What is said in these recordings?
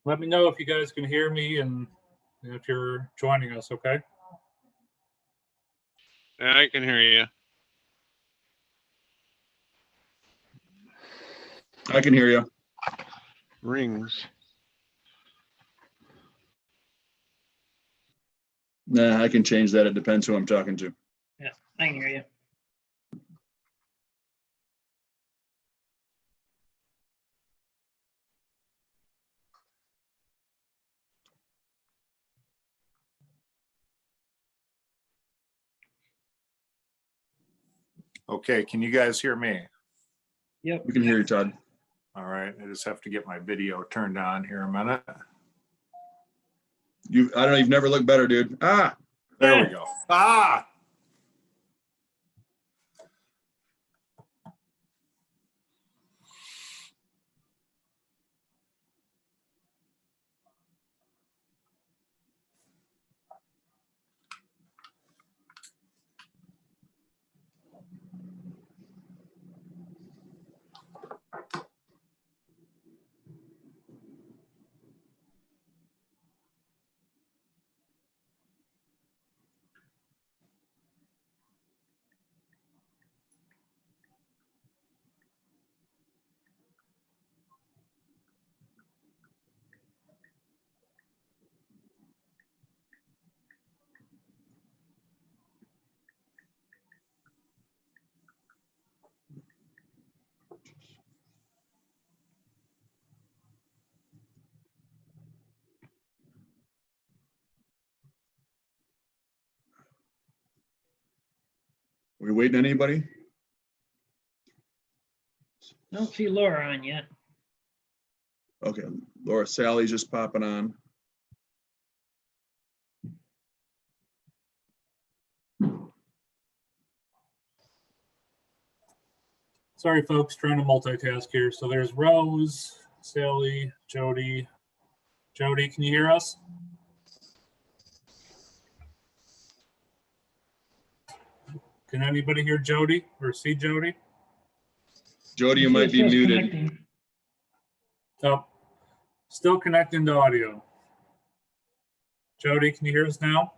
Let me know if you guys can hear me and if you're joining us, okay? Yeah, I can hear you. I can hear you. Rings. Nah, I can change that. It depends who I'm talking to. Yeah, I can hear you. Okay, can you guys hear me? Yep. We can hear you, Todd. All right, I just have to get my video turned on here a minute. I don't know, you've never looked better, dude. Ah, There we go. Ah! we waiting on anybody? I don't see Laura on yet. Okay, Laura, Sally's just popping on. Sorry, folks, trying to multitask here. So there's Rose, Sally, Jody. Jody, can you hear us? Can anybody hear Jody or see Jody? Jody, you might be She's muted. connecting. Oh, still connecting to audio. Jody, can you hear us now?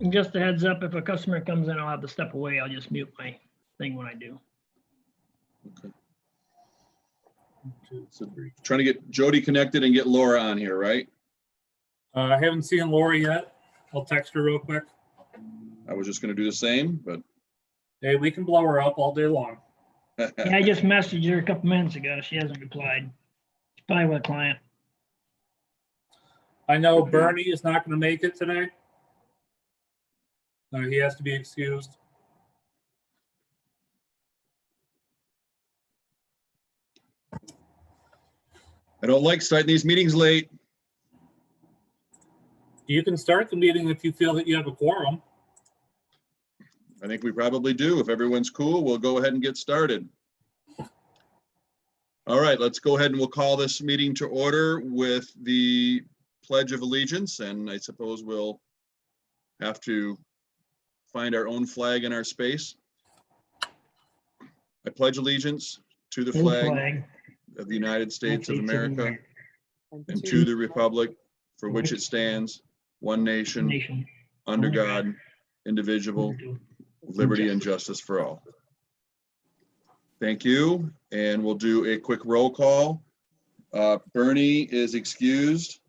And just a heads up, if a customer comes in, I'll have to step away. I'll just mute my thing when I do. Okay. 1, 2, So 3. trying to get Jody connected and get Laura on here, right? I haven't seen Laura yet. I'll text her real quick. I was just gonna do the same, but. Hey, we can blow her up all day long. Yeah, I just messaged her a couple minutes ago. She hasn't replied. She's probably with a client. I know Bernie is not going to make it today. He has to be excused. I don't like starting these meetings late. You can start the meeting if you feel that you have a quorum. I think we probably do. If everyone's cool, we'll go ahead and get started. All right, let's go ahead and we'll call this meeting to order with the Pledge of Allegiance, and I suppose we'll have to find our own flag in our space. I pledge allegiance to the flag of the United States of America and to the republic for which it stands, one nation, under God, indivisible, with liberty and justice for all. Thank you, and we'll do a quick roll call. Bernie is excused.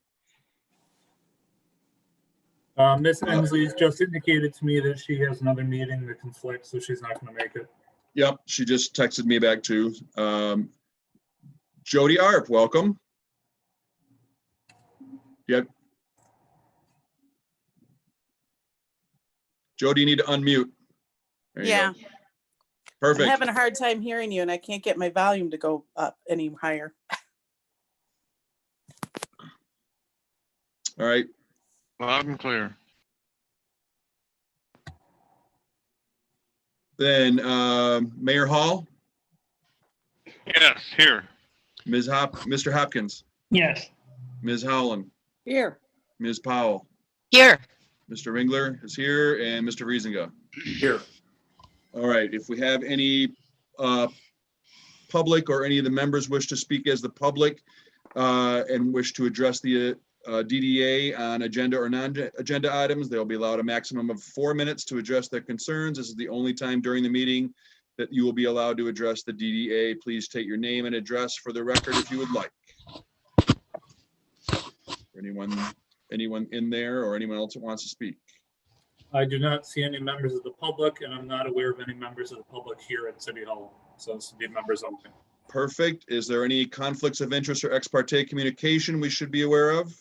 Miss Ensley's just indicated to me that she has another meeting that conflicts, so she's not going to make it. Yep, she just texted me back too. Jody Arp, welcome. Yep. Jody, you need to unmute. There you Yeah. go. Perfect. I'm having a hard time hearing you and I can't get my volume to go up any higher. All right. Loud and clear. Then Mayor Hall, Yes, here. Mr. Hopkins, Yes. Ms. Howland, Here. Ms. Powell, Here. Mr. Ringler is here, and Mr. Riesinga. Here. All right, if we have any public or any of the members wish to speak as the public and wish to address the DDA on agenda or non-agenda items, they'll be allowed a maximum of 4 minutes to address their concerns. This is the only time during the meeting that you will be allowed to address the DDA. Please state your name and address for the record if you would like. Anyone in there or anyone else that wants to speak? I do not see any members of the public, and I'm not aware of any members of the public here at City Hall. So this would be members only. Perfect. Is there any conflicts of interest or ex parte communication we should be aware of?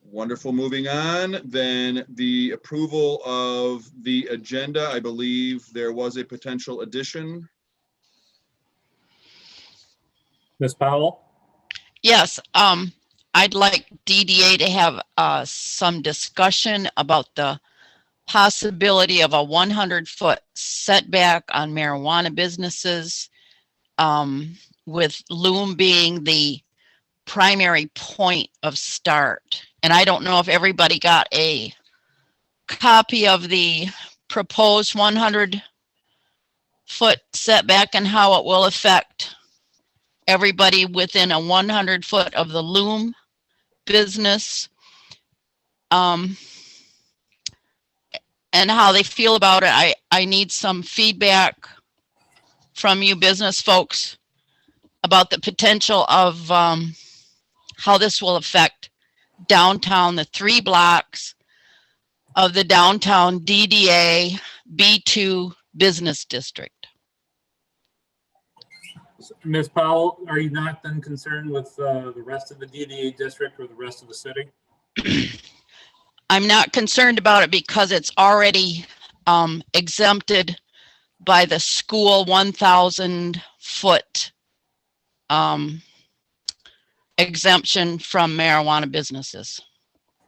Wonderful. Moving on, then the approval of the agenda. I believe there was a potential addition. Ms. Powell? Yes, I'd like DDA to have some discussion about the possibility of a 100-foot setback on marijuana businesses, with Loom being the primary point of start. And I don't know if everybody got a copy of the proposed 100-foot setback and how it will affect everybody within a 100-foot of the Loom business, and how they feel about it. I need some feedback from you business folks about the potential of how this will affect downtown, the 3 blocks of the downtown DDA B2 business district. Ms. Powell, are you not then concerned with the rest of the DDA district or the rest of the city? I'm not concerned about it because it's already exempted by the school 1,000-foot exemption from marijuana businesses.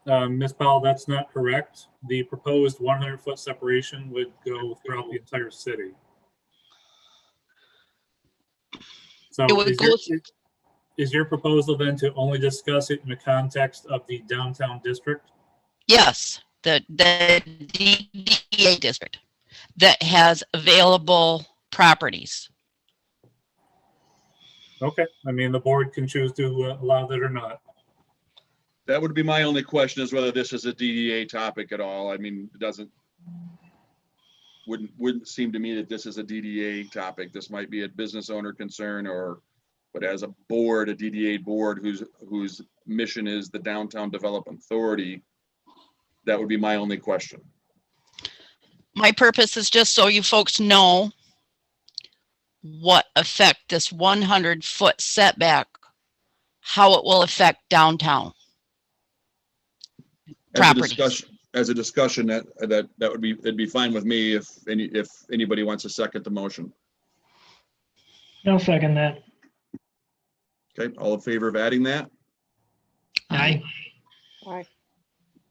Ms. Powell, that's not correct. The proposed 100-foot separation would go throughout the entire city. So It would is your proposal then to only discuss it in the context of the downtown district? Yes, the DDA district that has available properties. Okay, I mean, the board can choose to allow that or not. That would be my only question, is whether this is a DDA topic at all. I mean, it wouldn't seem to me that this is a DDA topic. This might be a business owner concern, but as a board, a DDA board whose mission is the Downtown Development Authority, that would be my only question. My purpose is just so you folks know what effect this 100-foot setback, how it will affect downtown properties. As a discussion, that would be, it'd be fine with me if anybody wants to second the motion. I'll second that. Okay, all in favor of adding that? Aye.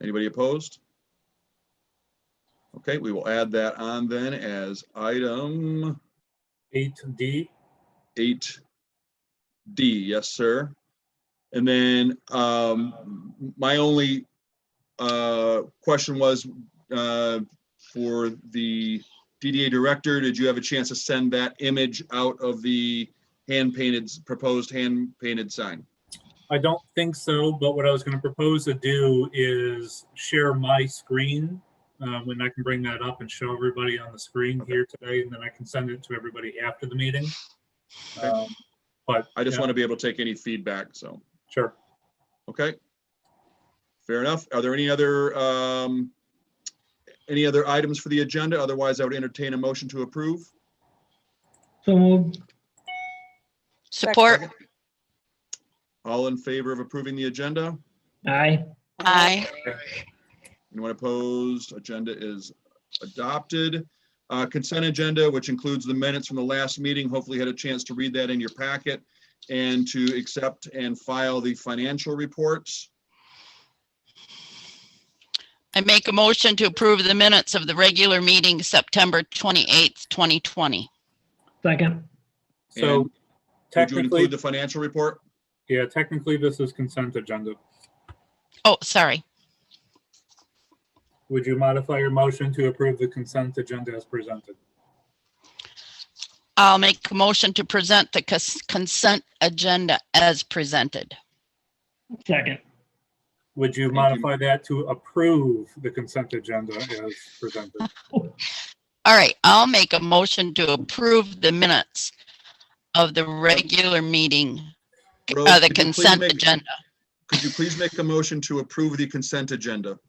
Anybody opposed? Okay, we will add that on then as item 8D. 8D. Yes, sir. And then my only question was for the DDA director, did you have a chance to send that image out of the proposed hand-painted sign? I don't think so, but what I was going to propose to do is share my screen when I can bring that up and show everybody on the screen here today, and then I can send it to everybody after the meeting. Okay. But I just want to be able to take any feedback, so. Sure. Okay. Fair enough. Are there any other items for the agenda? Otherwise, I would entertain a motion to approve. So moved. Support. All in favor of approving the agenda? Aye. Aye. Anyone opposed? Agenda is adopted. Consent agenda, which includes the minutes from the last meeting. Hopefully you had a chance to read that in your packet, and to accept and file the financial reports. I make a motion to approve the minutes of the regular meeting, September 28th, 2020. Second. So Would you technically, include the financial report? yeah, technically this is consent agenda. Oh, sorry. Would you modify your motion to approve the consent agenda as presented? I'll make a motion to present the consent agenda as presented. Second. Would you Thank you. modify that to approve the consent agenda as presented? All right, I'll make a motion to approve the minutes of the regular meeting, Rose, the could you please consent make- agenda. Could you please make a motion to approve the consent agenda?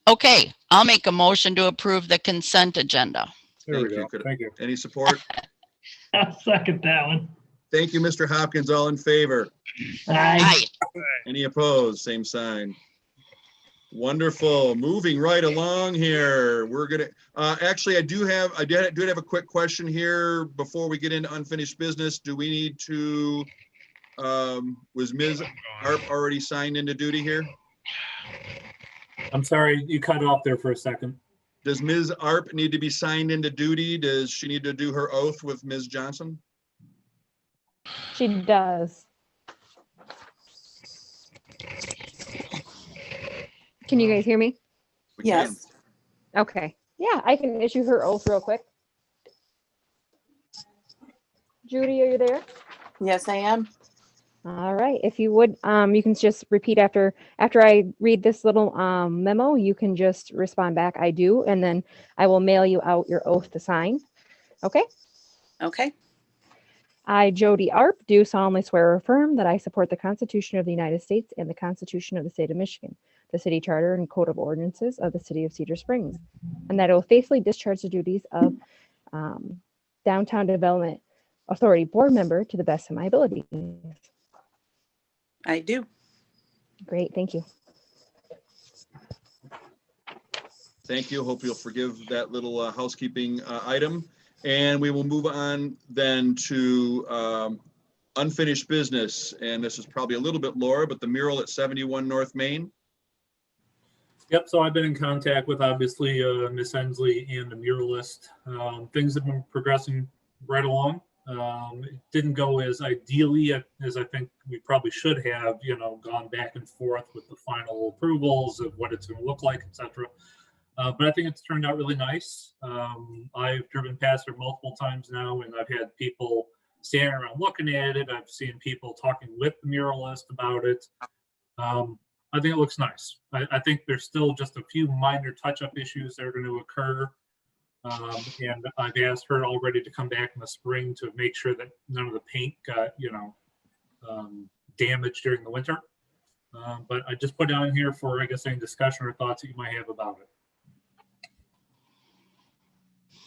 Okay, I'll make a motion to approve the consent agenda. There we Thank you. go. Could- Thank you. Any support? I'll second that one. Thank you, Mr. Hopkins. All in favor? Aye. Any opposed? Same sign. Wonderful. Moving right along here. We're gonna, actually, I do have a quick question here before we get into unfinished business. Do we need to, was Ms. Harp already signed into duty here? I'm sorry, you cut off there for a second. Does Ms. Arp need to be signed into duty? Does she need to do her oath with Ms. Johnson? She does. Can you guys hear me? We can. Yes. Okay. Yeah, I can issue her oath real quick. Judy, are you there? Yes, I am. All right. If you would, you can just repeat after I read this little memo, you can just respond back, I do, and then I will mail you out your oath to sign. Okay? Okay. I, Jody Arp, do solemnly swear or affirm that I support the Constitution of the United States and the Constitution of the State of Michigan, the City Charter and Code of Ordinances of the City of Cedar Springs, and that I will faithfully discharge the duties of Downtown Development Authority Board Member to the best of my ability. I do. Great, thank you. Thank you. Hope you'll forgive that little housekeeping item. And we will move on then to unfinished business. And this is probably a little bit Laura, but the mural at 71 North Main. Yep, so I've been in contact with obviously Miss Ensley and the muralist. Things have been progressing right along. It didn't go as ideally as I think we probably should have, gone back and forth with the final approvals of what it's going to look like, etc. But I think it's turned out really nice. I've driven past it multiple times now, and I've had people standing around looking at it. I've seen people talking with the muralist about it. I think it looks nice. I think there's still just a few minor touch-up issues that are going to occur. And I've asked her already to come back in the spring to make sure that none of the paint got, damaged during the winter. But I just put it on here for, I guess, any discussion or thoughts that you might have about it.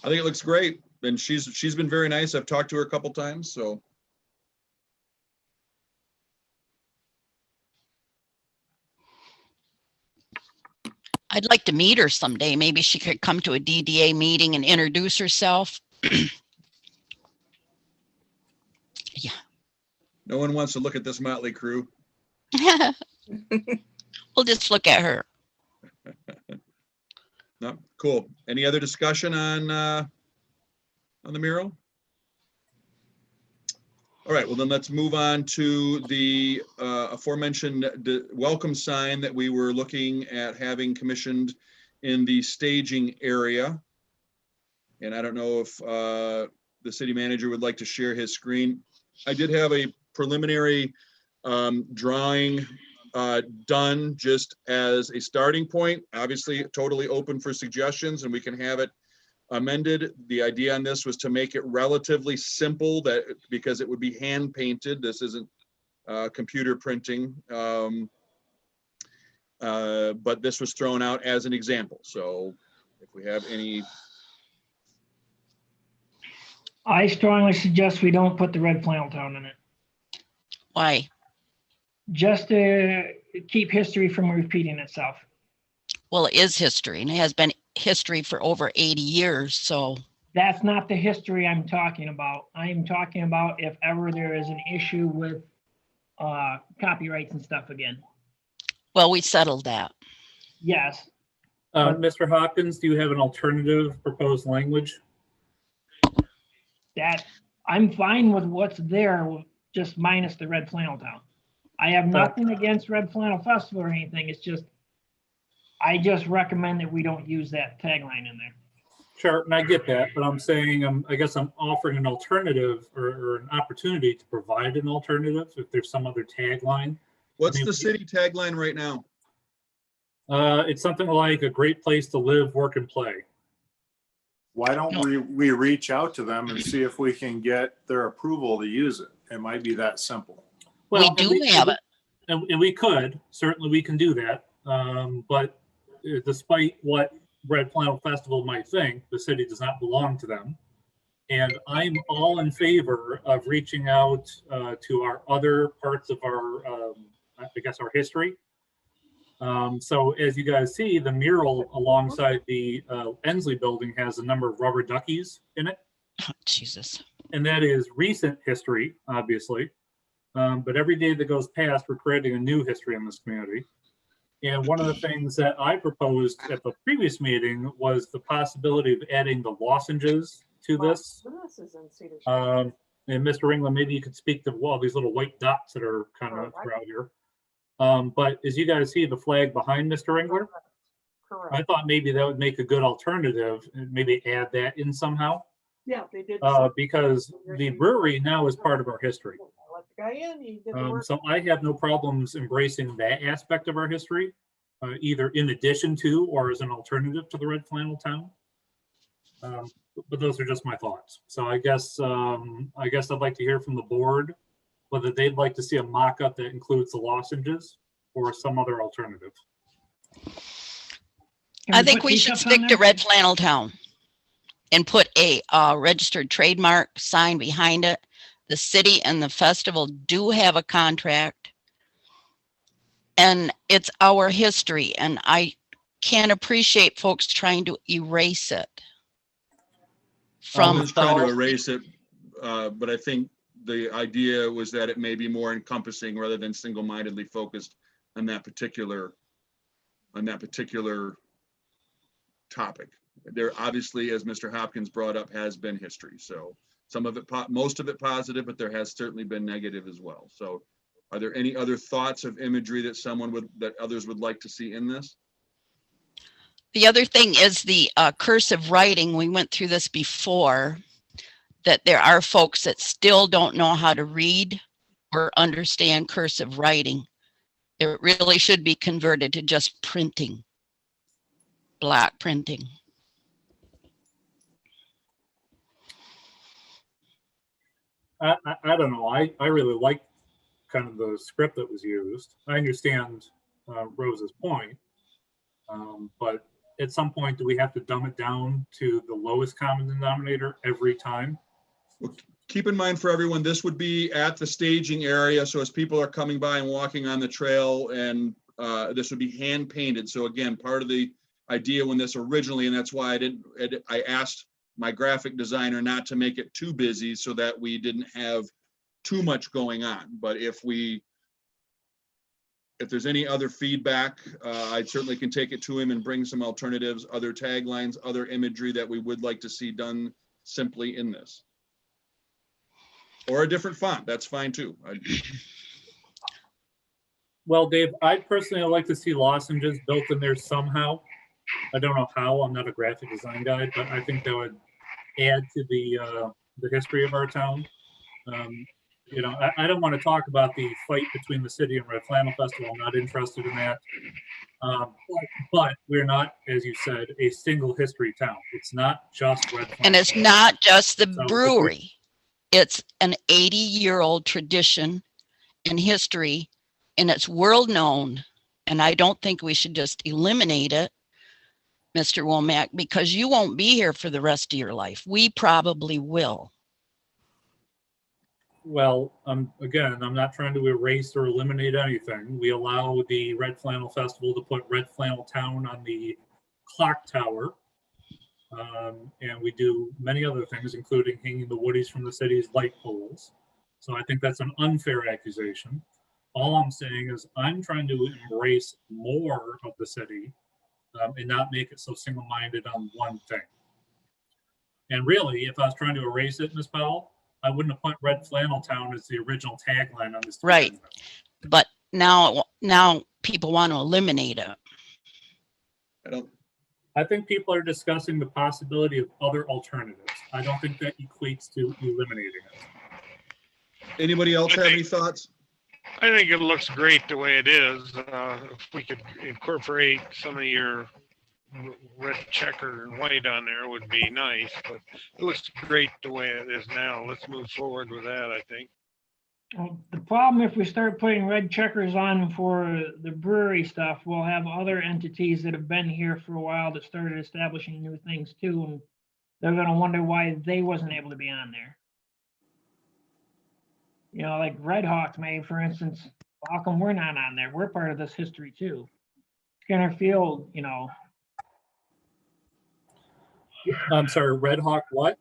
I think it looks great. And she's been very nice. I've talked to her a couple times, so. I'd like to meet her someday. Maybe she could come to a DDA meeting and introduce herself. Yeah. No one wants to look at this motley crew. We'll just look at her. No, cool. Any other discussion on the mural? All right, well then let's move on to the aforementioned welcome sign that we were looking at having commissioned in the staging area. And I don't know if the city manager would like to share his screen. I did have a preliminary drawing done just as a starting point, obviously totally open for suggestions, and we can have it amended. The idea on this was to make it relatively simple, that because it would be hand painted. This isn't computer printing, but this was thrown out as an example. So if we have any. I strongly suggest we don't put the red flannel town in it, Why? just to keep history from repeating itself. Well, it is history, and it has been history for over 80 years. So That's not the history I'm talking about. I'm talking about if ever there is an issue with copyrights and stuff again. well, we settled that. Yes, Mr. Hopkins, do you have an alternative proposed language? that I'm fine with what's there, just minus the red flannel town. I have nothing against Red Flannel Festival or anything. It's just I just recommend that we don't use that tagline in there. Sure, and I get that, but I'm saying, I guess I'm offering an alternative or an opportunity to provide an alternative if there's some other tagline. What's the city tagline right now? It's something like a great place to live, work, and play. Why don't we reach out to them and see if we can get their approval to use it? It might be that simple. Well, We do have it. And we could, certainly we can do that. But despite what Red Flannel Festival might think, the city does not belong to them. And I'm all in favor of reaching out to our other parts of our, I guess, our history. So as you guys see, the mural alongside the Ensley building has a number of rubber duckies in it. Oh, Jesus. And that is recent history, obviously. But every day that goes past, we're creating a new history in this community. And one of the things that I proposed at the previous meeting was the possibility of adding the lozenges to this. And Mr. England, maybe you could speak to all these little white dots that are kind of throughout here. But as you guys see the flag behind Mr. Engler, I thought maybe that would make a good alternative and maybe add that in somehow. Yeah, they did. Because the brewery now is part of our history. Let the guy in, he did the work. So I have no problems embracing that aspect of our history, either in addition to or as an alternative to the Red Flannel Town. But those are just my thoughts. So I guess I'd like to hear from the board whether they'd like to see a mock-up that includes the lozenges or some other alternative. I think we should stick to Red Flannel Town and put a registered trademark sign behind it. The city and the festival do have a contract, and it's our history, and I can't appreciate folks trying to erase it I'm from just trying to erase it, but I think the idea was that it may be more encompassing rather than single-mindedly focused on that particular topic. There obviously, as Mr. Hopkins brought up, has been history. So some of it, most of it positive, but there has certainly been negative as well. So are there any other thoughts of imagery that others would like to see in this? The other thing is the cursive writing. We went through this before, that there are folks that still don't know how to read or understand cursive writing. It really should be converted to just printing, block printing. I don't know. I really like kind of the script that was used. I understand Rose's point, but at some point, do we have to dumb it down to the lowest common denominator every time? Well, keep in mind for everyone, this would be at the staging area. So as people are coming by and walking on the trail, and this would be hand painted. So again, part of the idea when this originally, and that's why I asked my graphic designer not to make it too busy so that we didn't have too much going on. But if there's any other feedback, I certainly can take it to him and bring some alternatives, other taglines, other imagery that we would like to see done simply in this. Or a different font, that's fine too. Well, Dave, I personally would like to see lozenges built in there somehow. I don't know how, I'm not a graphic design guy, but I think that would add to the history of our town. You know, I don't want to talk about the fight between the city and Red Flannel Festival. I'm not interested in that. But we're not, as you said, a single history town. It's not just Red Flannel. And it's not just the So brewery. It's an 80-year-old tradition and history, and it's world known. And I don't think we should just eliminate it, Mr. Womack, because you won't be here for the rest of your life. We probably will. Well, again, I'm not trying to erase or eliminate anything. We allow the Red Flannel Festival to put Red Flannel Town on the clock tower. And we do many other things, including hanging the woodies from the city's light poles. So I think that's an unfair accusation. All I'm saying is I'm trying to embrace more of the city and not make it so single-minded on one thing. And really, if I was trying to erase it, Ms. Powell, I wouldn't have put Red Flannel Town as the original tagline on this. Right. But now people want to eliminate it. I think people are discussing the possibility of other alternatives. I don't think that equates to eliminating it. Anybody else have any thoughts? I think it looks great the way it is. If we could incorporate some of your red checker and white on there would be nice, but it looks great the way it is now. Let's move forward with that, I think. The problem, if we start putting red checkers on for the brewery stuff, we'll have other entities that have been here for a while that started establishing new things too, and they're gonna wonder why they wasn't able to be on there. You know, like Red Hawks may, for instance, how come we're not on there? We're part of this history too. Skinner Field, you know, I'm sorry, Red Hawk what?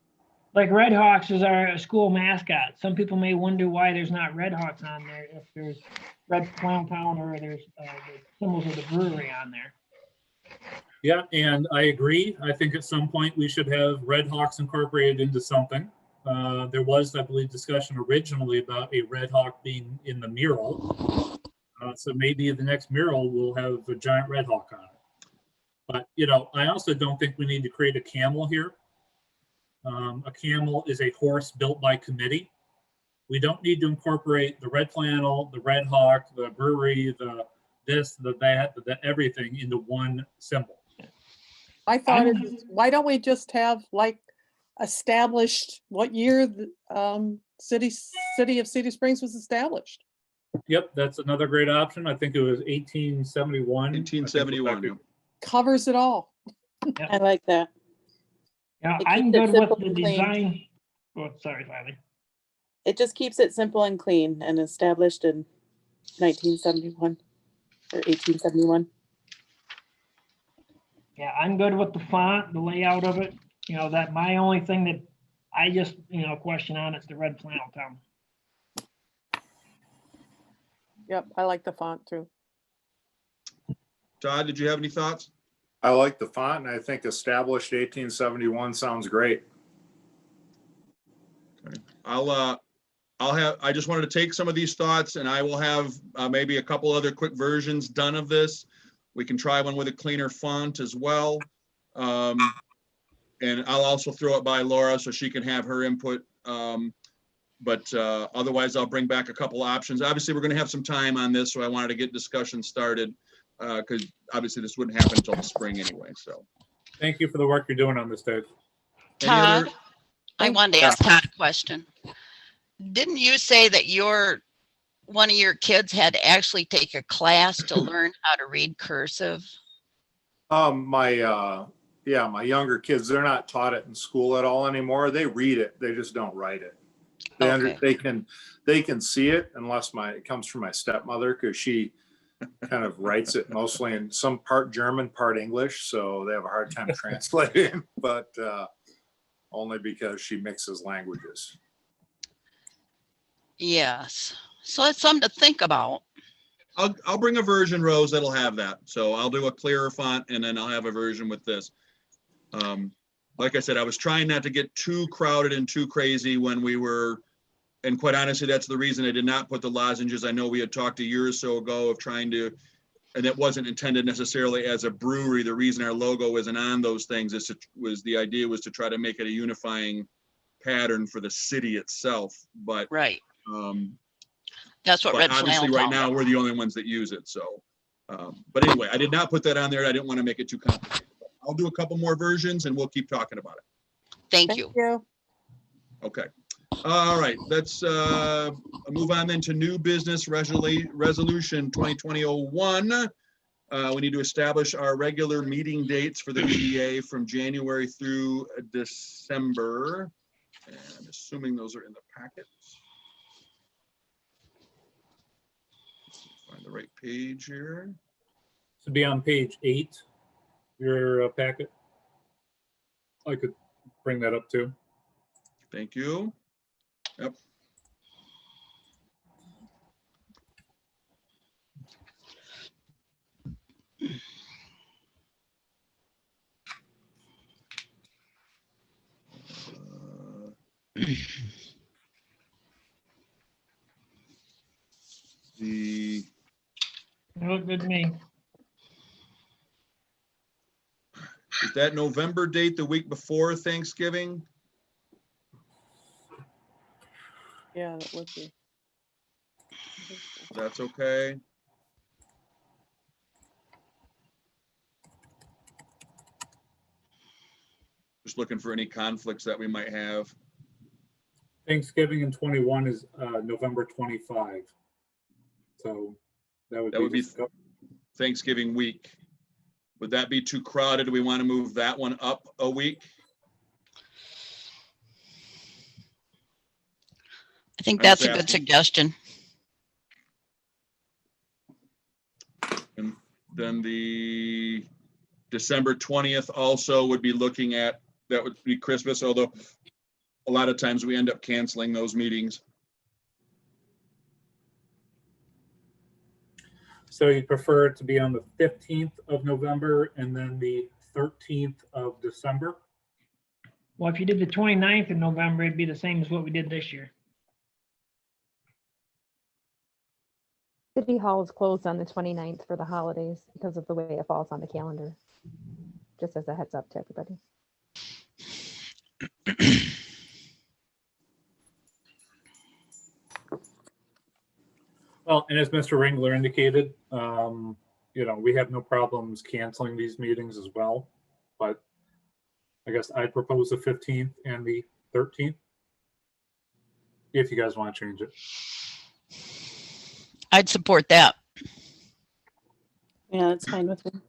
like Red Hawks is our school mascot. Some people may wonder why there's not Red Hawks on there if there's Red Clown Town or there's the symbols of the brewery on there. Yeah, and I agree. I think at some point we should have Red Hawks incorporated into something. There was, I believe, discussion originally about a Red Hawk being in the mural. So maybe the next mural will have a giant Red Hawk on it. But, you know, I also don't think we need to create a camel here. A camel is a horse built by committee. We don't need to incorporate the red flannel, the Red Hawk, the brewery, the this, the that, the everything into one symbol. I thought, why don't we just have like established what year the city of Cedar Springs was established? Yep, that's another great option. I think it was 1871. 1871. Yeah. Covers it all. I like that. Yeah, It I'm keeps it good with simple the and clean. design. Oh, sorry, Riley. It just keeps it simple and clean and established in 1971 or 1871. Yeah, I'm good with the font, the layout of it. You know, that my only thing that I just, you know, question on is the red flannel town. Yep, I like the font too. Todd, did you have any thoughts? I like the font, and I think established 1871 sounds great. Okay. I just wanted to take some of these thoughts and I will have maybe a couple other quick versions done of this. We can try one with a cleaner font as well. And I'll also throw it by Laura so she can have her input. But otherwise I'll bring back a couple options. Obviously we're going to have some time on this, so I wanted to get discussion started because obviously this wouldn't happen until the spring anyway, so. Thank you for the work you're doing on this, Dave. Any other- Todd, I wanted to ask Todd a question. Didn't you say that one of your kids had to actually take a class to learn how to read cursive? My younger kids, they're not taught it in school at all anymore. They read it, they just don't write it. Okay. They can see it unless it comes from my stepmother, because she kind of writes it mostly in some part German, part English, so they have a hard time translating, but only because she mixes languages. Yes. So it's something to think about. I'll bring a version, Rose, that'll have that. So I'll do a clearer font and then I'll have a version with this. Like I said, I was trying not to get too crowded and too crazy when we were, and quite honestly, that's the reason I did not put the lozenges. I know we had talked a year or so ago of trying to, and it wasn't intended necessarily as a brewery. The reason our logo isn't on those things the idea was to try to make it a unifying pattern for the city itself. But Right. That's what but red obviously flannel right now we're the only ones that use it. So, but anyway, I did not put that on there. I didn't want to make it too complicated. I'll do a couple more versions and we'll keep talking about it. Thank you. Okay. All right. Let's move on then to new business resolution 2020-01. We need to establish our regular meeting dates for the DDA from January through December. And I'm assuming those are in the packet. Find the right page here. To be on page 8, your packet. I could bring that up too. Thank you. Yep. You look good to me. Is that November date the week before Thanksgiving? Yeah, that would be. That's okay. Just looking for any conflicts that we might have. Thanksgiving in 21 is November 25. So that would be, Thanksgiving week. Would that be too crowded? Do we want to move that one up a week? I think I'm that's just a good asking. suggestion. And then the December 20th also would be looking at, that would be Christmas, although a lot of times we end up canceling those meetings. so you prefer it to be on the 15th of November and then the 13th of December? Well, if you did the 29th of November, it'd be the same as what we did this year. City Hall is closed on the 29th for the holidays because of the way it falls on the calendar. Just as a heads up to everybody. Well, and as Mr. Ringler indicated, we have no problems canceling these meetings as well. But I guess I'd propose the 15th and the 13th. If you guys want to change it. I'd support that. Yeah, that's fine with me.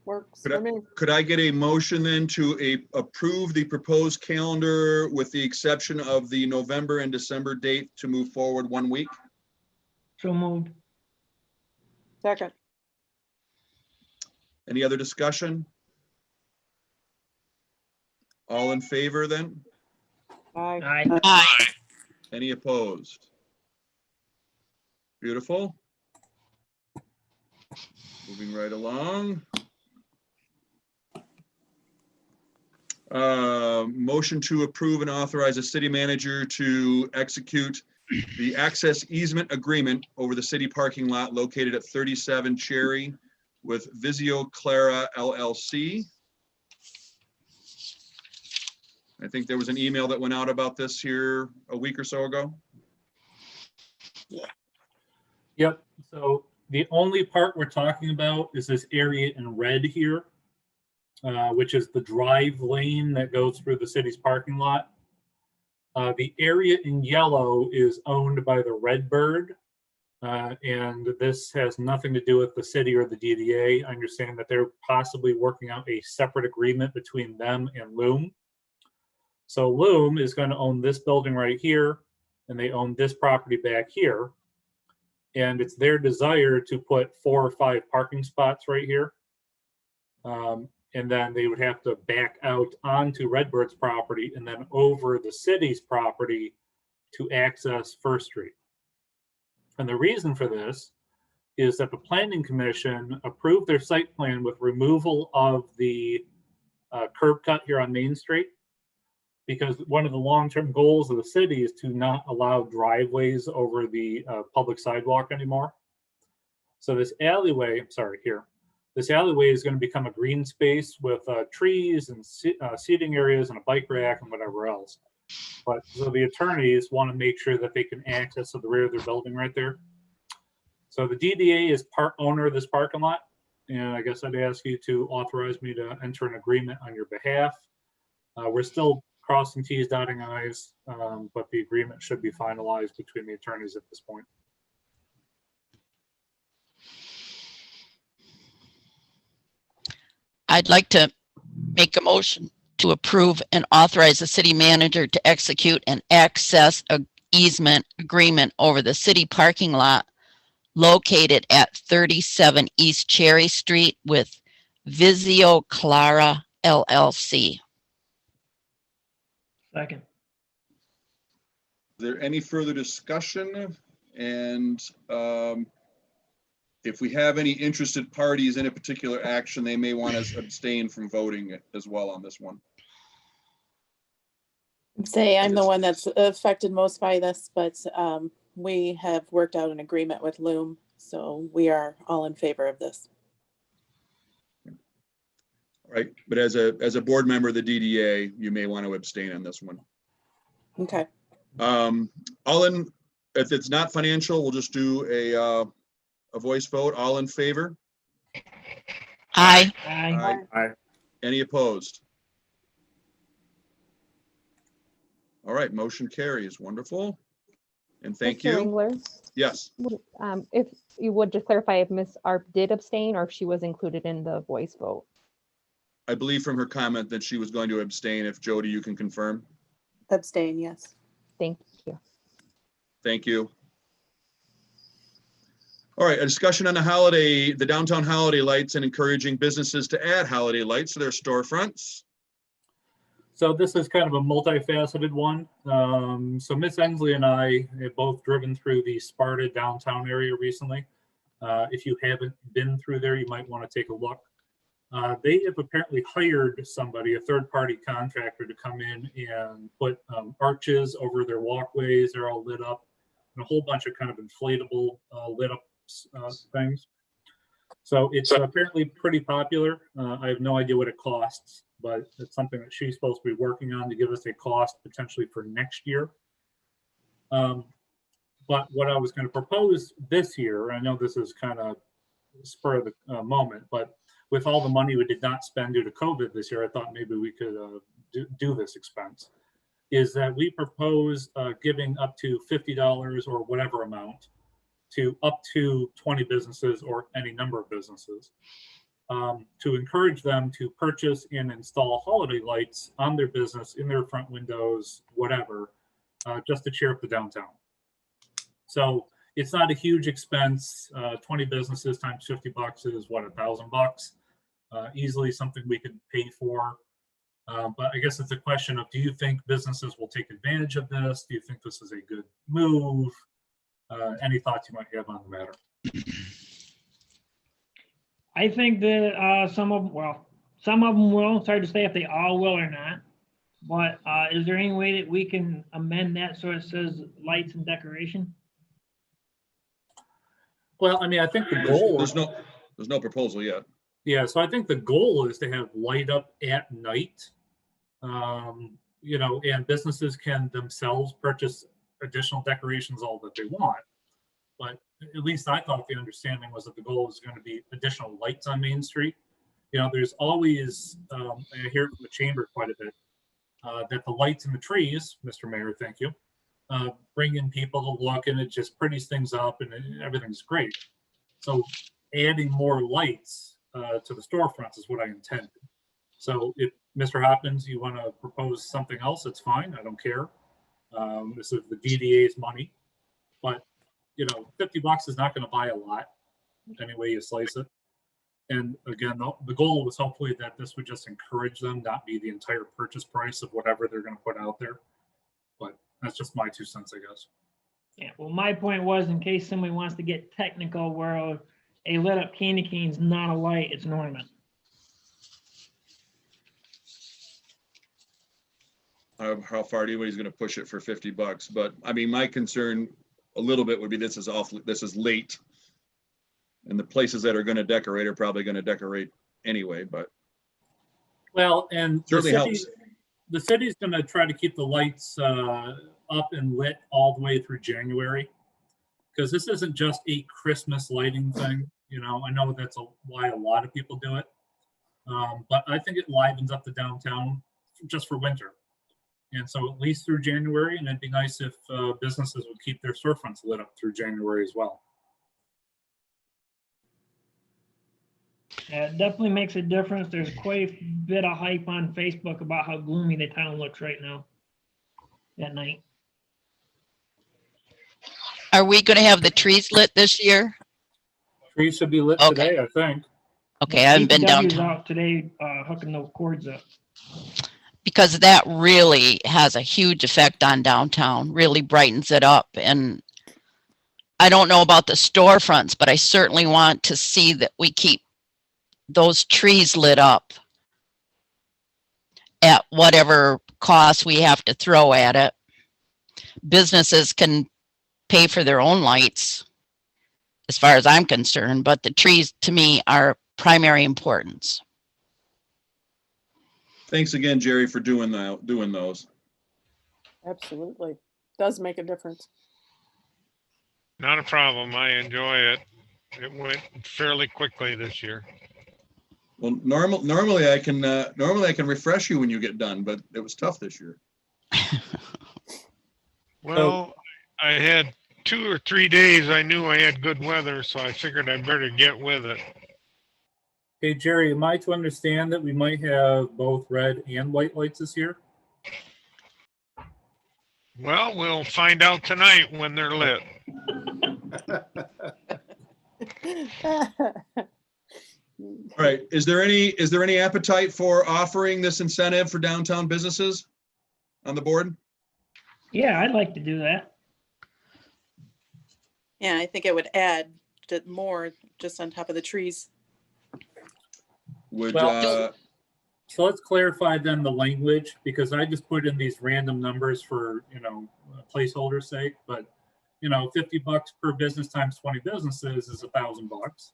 Works for me. Could I get a motion then to approve the proposed calendar with the exception of the November and December date to move forward 1 week? So moved. Second. Any other discussion? All in favor then? Aye. Aye. Aye. Any opposed? Beautiful. Moving right along. Motion to approve and authorize the city manager to execute the access easement agreement over the city parking lot located at 37 Cherry with Visio Clara LLC. I think there was an email that went out about this here a week or so ago. Yep. So the only part we're talking about is this area in red here, which is the drive lane that goes through the city's parking lot. The area in yellow is owned by the Redbird, and this has nothing to do with the city or the DDA. I understand that they're possibly working out a separate agreement between them and Loom. So Loom is going to own this building right here, and they own this property back here. And it's their desire to put 4 or 5 parking spots right here. And then they would have to back out onto Redbird's property and then over the city's property to access First Street. And the reason for this is that the Planning Commission approved their site plan with removal of the curb cut here on Main Street, because one of the long-term goals of the city is to not allow driveways over the public sidewalk anymore. So this alleyway, this alleyway is going to become a green space with trees and seating areas and a bike rack and whatever else. But so the attorneys want to make sure that they can access to the rear of their building right there. So the DDA is part owner of this parking lot. And I guess I'd ask you to authorize me to enter an agreement on your behalf. We're still crossing T's, dotting I's, but the agreement should be finalized between the attorneys at this point. I'd like to make a motion to approve and authorize the city manager to execute an access easement agreement over the city parking lot located at 37 East Cherry Street with Visio Clara LLC. Second. Is there any further discussion? And if we have any interested parties in a particular action, they may want to abstain from voting as well on this one. Say I'm the one that's affected most by this, but we have worked out an agreement with Loom, so we are all in favor of this. Right, but as a board member of the DDA, you may want to abstain on this one. Okay. If it's not financial, we'll just do a voice vote. All in favor? Aye. Aye. Any opposed? All right, motion carries. Wonderful. And thank Mr. you. Ringler, Yes, if you would just clarify if Ms. Arp did abstain or if she was included in the voice vote. I believe from her comment that she was going to abstain. If Jody, you can confirm. Abstain, yes. Thank you. Thank you. All right, a discussion on the downtown holiday lights and encouraging businesses to add holiday lights to their storefronts. So this is kind of a multifaceted one. So Miss Ensley and I have both driven through the Sparta downtown area recently. If you haven't been through there, you might want to take a look. They have apparently hired somebody, a third-party contractor, to come in and put arches over their walkways. They're all lit up, and a whole bunch of kind of inflatable lit up things. So it's apparently pretty popular. I have no idea what it costs, but it's something that she's supposed to be working on to give us a cost potentially for next year. But what I was going to propose this year, I know this is kind of spur of the moment, but with all the money we did not spend due to COVID this year, I thought maybe we could do this expense, is that we propose giving up to $50 or whatever amount to up to 20 businesses or any number of businesses to encourage them to purchase and install holiday lights on their business, in their front windows, whatever, just to cheer up the downtown. So it's not a huge expense. 20 businesses times $50 is what, $1,000? Easily something we could pay for. But I guess it's a question of, do you think businesses will take advantage of this? Do you think this is a good move? Any thoughts you might have on the matter? I think that some of them will. It's hard to say if they all will or not. But is there any way that we can amend that so it says lights and decoration? Well, I mean, I think the goal. There's no proposal yet. Yeah, so I think the goal is to have light up at night. And businesses can themselves purchase additional decorations all that they want. But at least I thought the understanding was that the goal was going to be additional lights on Main Street. There's always, I hear it from the chamber quite a bit, that the lights in the trees, Mr. Mayor, thank you, bring in people to look, and it just pretties things up and everything's great. So adding more lights to the storefronts is what I intended. So if Mr. Hopkins, you want to propose something else, it's fine. I don't care. This is the DDA's money, but $50 is not going to buy a lot any way you slice it. And again, the goal was hopefully that this would just encourage them, not be the entire purchase price of whatever they're going to put out there. But that's just my 2 cents, I guess. Yeah, well, my point was, in case somebody wants to get technical, where a lit up candy cane is not a light, it's an ornament. How far anybody's going to push it for $50, but I mean, my concern a little bit would be this is late, and the places that are going to decorate are probably going to decorate anyway. But well, and certainly helps. The city's going to try to keep the lights up and lit all the way through January, because this isn't just a Christmas lighting thing. I know that's why a lot of people do it, but I think it livens up the downtown just for winter. And so at least through January, and it'd be nice if businesses would keep their storefronts lit up through January as well. Yeah, it definitely makes a difference. There's quite a bit of hype on Facebook about how gloomy the town looks right now at night. Are we going to have the trees lit this year? Trees should be lit Okay. today, I think. Okay, I haven't been DPW 's downtown. out today hooking the cords up. Because that really has a huge effect on downtown, really brightens it up. And I don't know about the storefronts, but I certainly want to see that we keep those trees lit up at whatever cost we have to throw at it. Businesses can pay for their own lights, as far as I'm concerned, but the trees to me are primary importance. Thanks again, Jerry, for doing those. Absolutely. Does make a difference. Not a problem. I enjoy it. It went fairly quickly this year. Well, normally I can refresh you when you get done, but it was tough this year. Well, I had 2 or 3 days I knew I had good weather, so I figured I better get with it. Hey, Jerry, am I to understand that we might have both red and white lights this year? Well, we'll find out tonight when they're lit. All right, is there any appetite for offering this incentive for downtown businesses on the board? Yeah, I'd like to do that. Yeah, I think it would add more just on top of the trees. Would, Well, So let's clarify then the language, because I just put in these random numbers for, placeholder sake, but, $50 per business times 20 businesses is $1,000.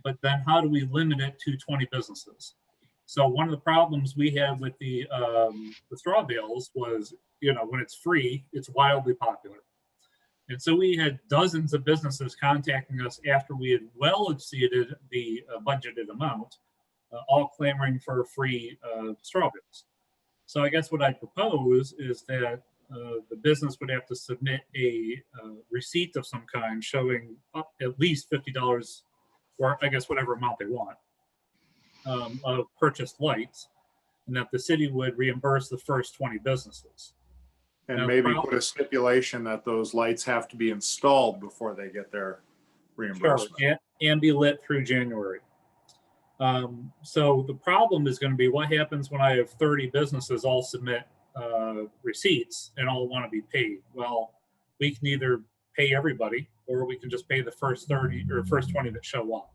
But then how do we limit it to 20 businesses? So one of the problems we had with the straw bales was, when it's free, it's wildly popular. And so we had dozens of businesses contacting us after we had well exceeded the budgeted amount, all clamoring for free straw bales. So I guess what I propose is that the business would have to submit a receipt of some kind showing up at least $50, or I guess whatever amount they want, of purchased lights, and that the city would reimburse the first 20 businesses. And Now, maybe put a stipulation that those lights have to be installed before they get their reimbursement. Sure, and be lit through January. So the problem is going to be what happens when I have 30 businesses all submit receipts and all want to be paid. Well, we can either pay everybody, or we can just pay the first 30 or first 20 that show up.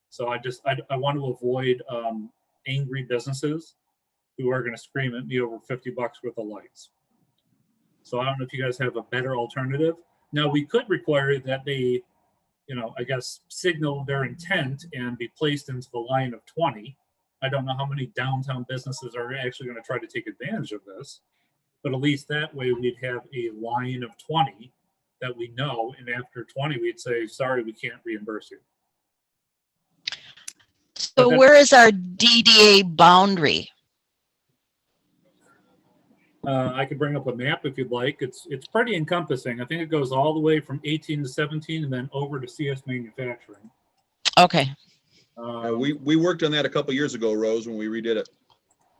So I want to avoid angry businesses who are going to scream at me over $50 worth of lights. So I don't know if you guys have a better alternative. Now, we could require that they, I guess, signal their intent and be placed into the line of 20. I don't know how many downtown businesses are actually going to try to take advantage of this, but at least that way we'd have a line of 20 that we know, and after 20, we'd say, sorry, we can't reimburse you. So where is our DDA boundary? I could bring up a map if you'd like. It's pretty encompassing. I think it goes all the way from 18 to 17 and then over to CS Manufacturing. Okay. We worked on that a couple years ago, Rose, when we redid it.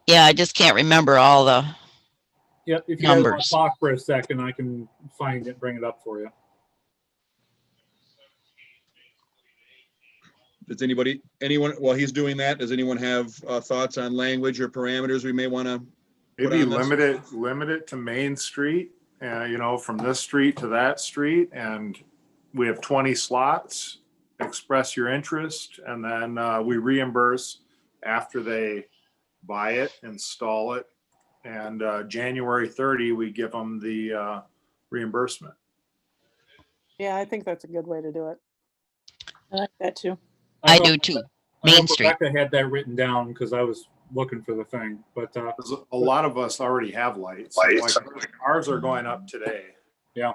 Yeah, I just can't remember all the Yep, if you guys want numbers. to talk for a second, I can find it, bring it up for you. Does anyone, while he's doing that, does anyone have thoughts on language or parameters we may want to? Maybe limit it to Main Street, from this street to that street, and we have 20 slots. Express your interest, and then we reimburse after they buy it, install it, and January 30 we give them the reimbursement. Yeah, I think that's a good way to do it. I like that too. I do too. Main Street. Rebecca had that written down because I was looking for the thing, but 'Cause a lot of us already have lights. Like ours are going up today. yeah.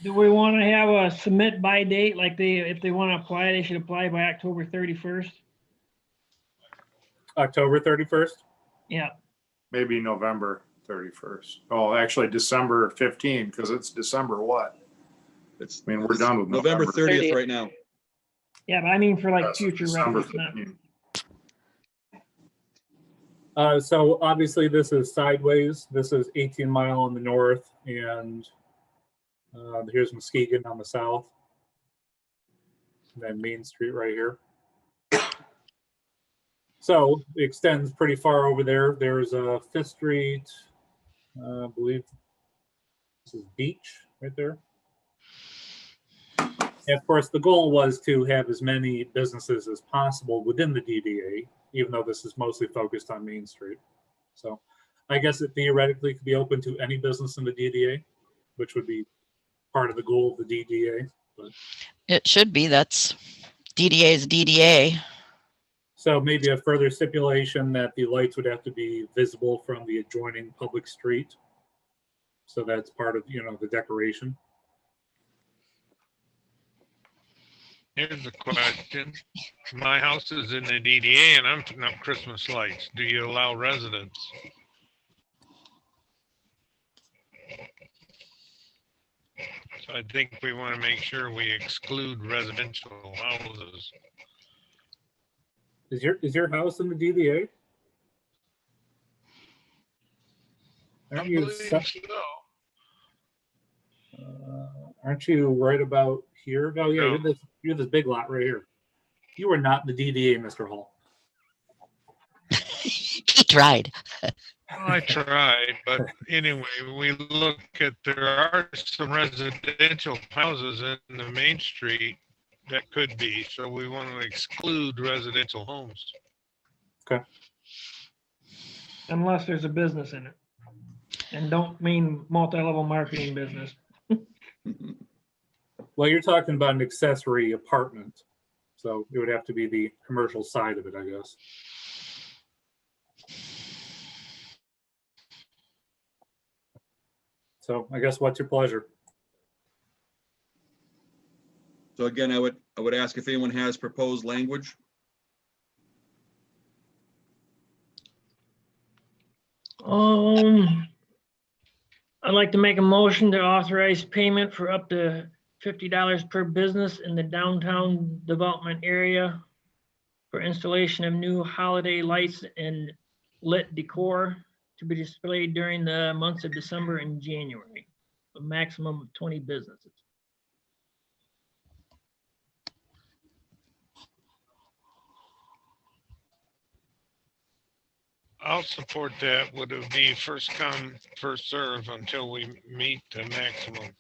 Do we want to have a submit by date? Like if they want to apply, they should apply by October 31st? October 31st? Yeah. Maybe November 31st. Oh, actually December 15, because it's December what? We're done with November 30th right now. Yeah, but I mean for like future December reference. not- 15. So obviously this is sideways. This is 18 Mile in the north, and here's Muskegon on the south. And then Main Street right here. So it extends pretty far over there. There's Fifth Street, I believe this is Beach right there. And of course, the goal was to have as many businesses as possible within the DDA, even though this is mostly focused on Main Street. So I guess it theoretically could be open to any business in the DDA, which would be part of the goal of the DDA. But It should be. That's DDA is DDA. So maybe a further stipulation that the lights would have to be visible from the adjoining public street. So that's part of, the decoration. Here's a question. My house is in the DDA and I'm putting up Christmas lights. Do you allow residents? So I think we want to make sure we exclude residential houses. Is your house in the DDA? I believe so. Aren't you right about here? Oh yeah, No. you're this big lot right here. You are not in the DDA, Mr. Hall. He tried. I tried, but anyway, we look at, there are some residential houses in the main street that could be, so we want to exclude residential homes. Unless there's a business in it. And don't mean multi-level marketing business. Well, you're talking about an accessory apartment, so it would have to be the commercial side of it, I guess. So I guess what's your pleasure? So again, I would ask if anyone has proposed language. I'd like to make a motion to authorize payment for up to $50 per business in the downtown development area for installation of new holiday lights and lit decor to be displayed during the months of December and January, a maximum of 20 businesses. I'll support that. Would it be first come, first serve until we meet the maximum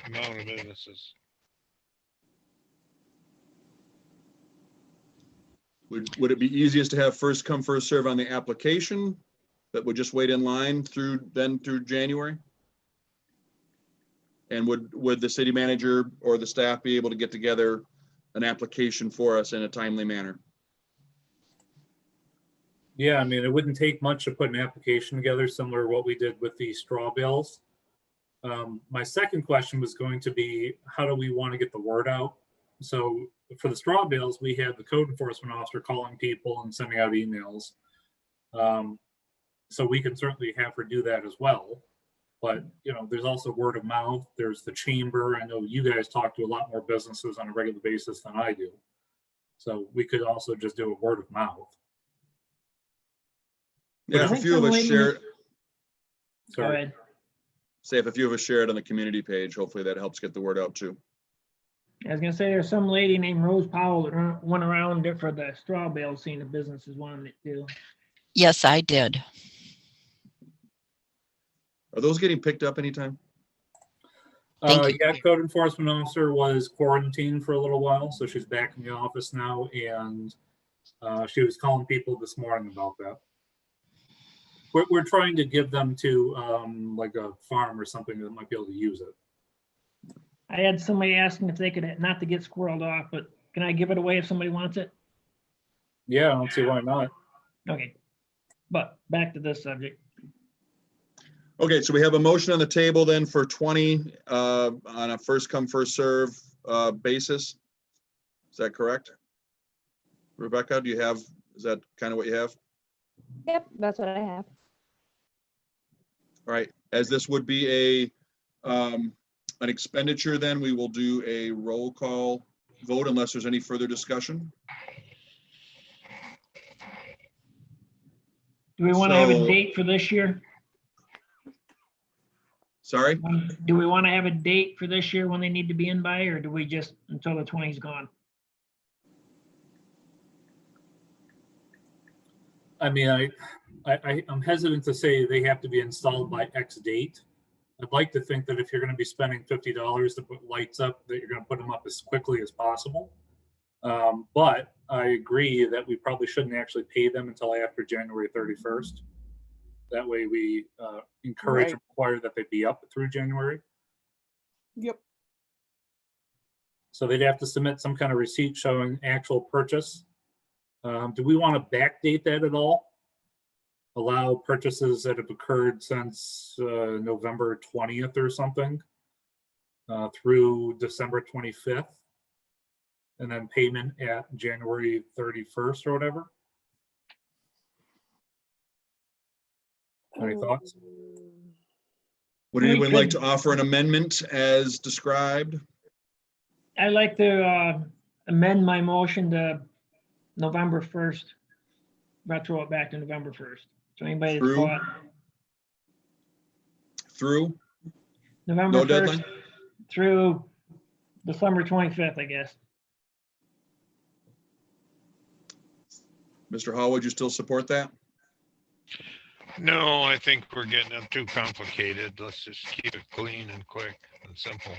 amount of businesses? Would it be easiest to have first come, first serve on the application that would just wait in line through January? And would the city manager or the staff be able to get together an application for us in a timely manner? Yeah, I mean, it wouldn't take much to put an application together, similar to what we did with the straw bales. My second question was going to be, how do we want to get the word out? So for the straw bales, we have the code enforcement officer calling people and sending out emails. So we can certainly have her do that as well. But, there's also word of mouth. There's the chamber. I know you guys talk to a lot more businesses on a regular basis than I do. So we could also just do a word of mouth. Yeah, if a few of us share, Go Sorry. ahead. say if a few of us share it on the community page, hopefully that helps get the word out too. I was gonna say, there's some lady named Rose Powell that went around there for the straw bale, seeing the businesses wanted it too. Yes, I did. Are those getting picked up anytime? Thank you. Yeah, code enforcement officer was quarantined for a little while, so she's back in the office now, and she was calling people this morning about that. We're trying to give them to like a farm or something that might be able to use it. I had somebody asking if they could, not to get squirreled off, but can I give it away if somebody wants it? Yeah, I don't see why not. Okay, but back to this subject. Okay, so we have a motion on the table then for 20 on a first come, first serve basis. Is that correct? Rebecca, is that kind of what you have? Yep, that's what I have. All right, as this would be an expenditure, then we will do a roll call vote unless there's any further discussion. Do we want to have a So- date for this year? Sorry? Do we want to have a date for this year when they need to be in by, or do we just until the 20's gone? I mean, I'm hesitant to say they have to be installed by X date. I'd like to think that if you're going to be spending $50 to put lights up, that you're going to put them up as quickly as possible. But I agree that we probably shouldn't actually pay them until after January 31st. That way we encourage and require that they be up through January. Yep. So they'd have to submit some kind of receipt showing actual purchase. Do we want to backdate that at all? Allow purchases that have occurred since November 20th or something through December 25th, and then payment at January 31st or whatever? Any thoughts? Would anyone like to offer an amendment as described? I'd like to amend my motion to November 1st. Retro it back to November 1st. So anybody that's Through? bought Through? November No 1st deadline? through December 25th, I guess. Mr. Hall, would you still support that? No, I think we're getting it too complicated. Let's just keep it clean and quick and simple.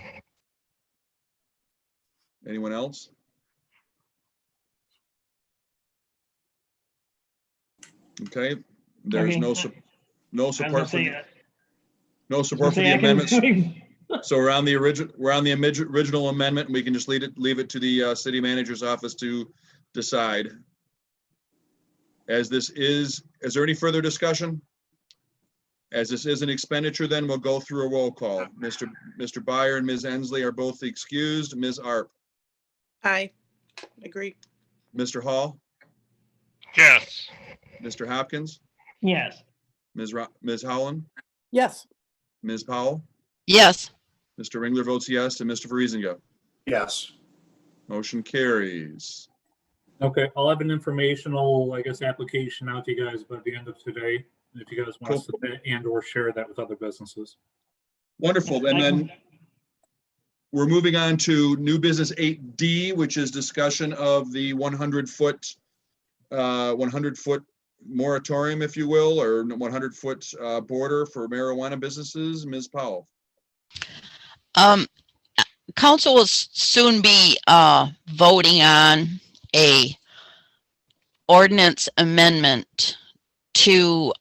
Anyone else? Okay, there's Okay. no I was support gonna for, say, no support for the I can- amendments. So we're on the original amendment, and we can just leave it to the city manager's office to decide. As this is there any further discussion? As this is an expenditure, then we'll go through a roll call. Mr. Byer and Ms. Ensley are both excused. Ms. Arp, I agree. Mr. Hall, Yes. Mr. Hopkins, yes. Ms. Howland, Yes, Ms. Powell, Yes, Mr. Ringler votes yes, and Mr. Friesinger. Yes. Motion carries. Okay, I'll have an informational, I guess, application out to you guys by the end of today. If you guys want Cool. to submit and or share that with other businesses. Wonderful. And then we're moving on to new business 8D, which is discussion of the 100-foot moratorium, if you will, or 100-foot border for marijuana businesses. Ms. Powell. council will soon be voting on a ordinance amendment to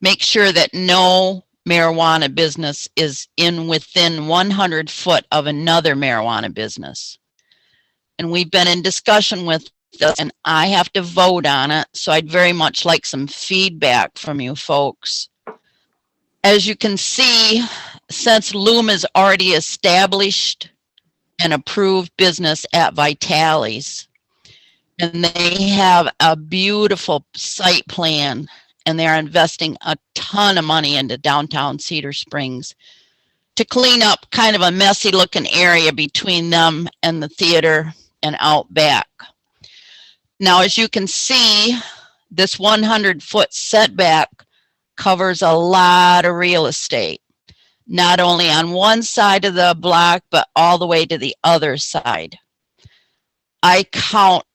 make sure that no marijuana business is within 100 foot of another marijuana business. And we've been in discussion with this, and I have to vote on it. So I'd very much like some feedback from you folks. As you can see, since Loom is already established an approved business at Vitale's, and they have a beautiful site plan, and they're investing a ton of money into downtown Cedar Springs to clean up kind of a messy looking area between them and the theater and out back. Now, as you can see, this 100-foot setback covers a lot of real estate, not only on one side of the block, but all the way to the other side. I count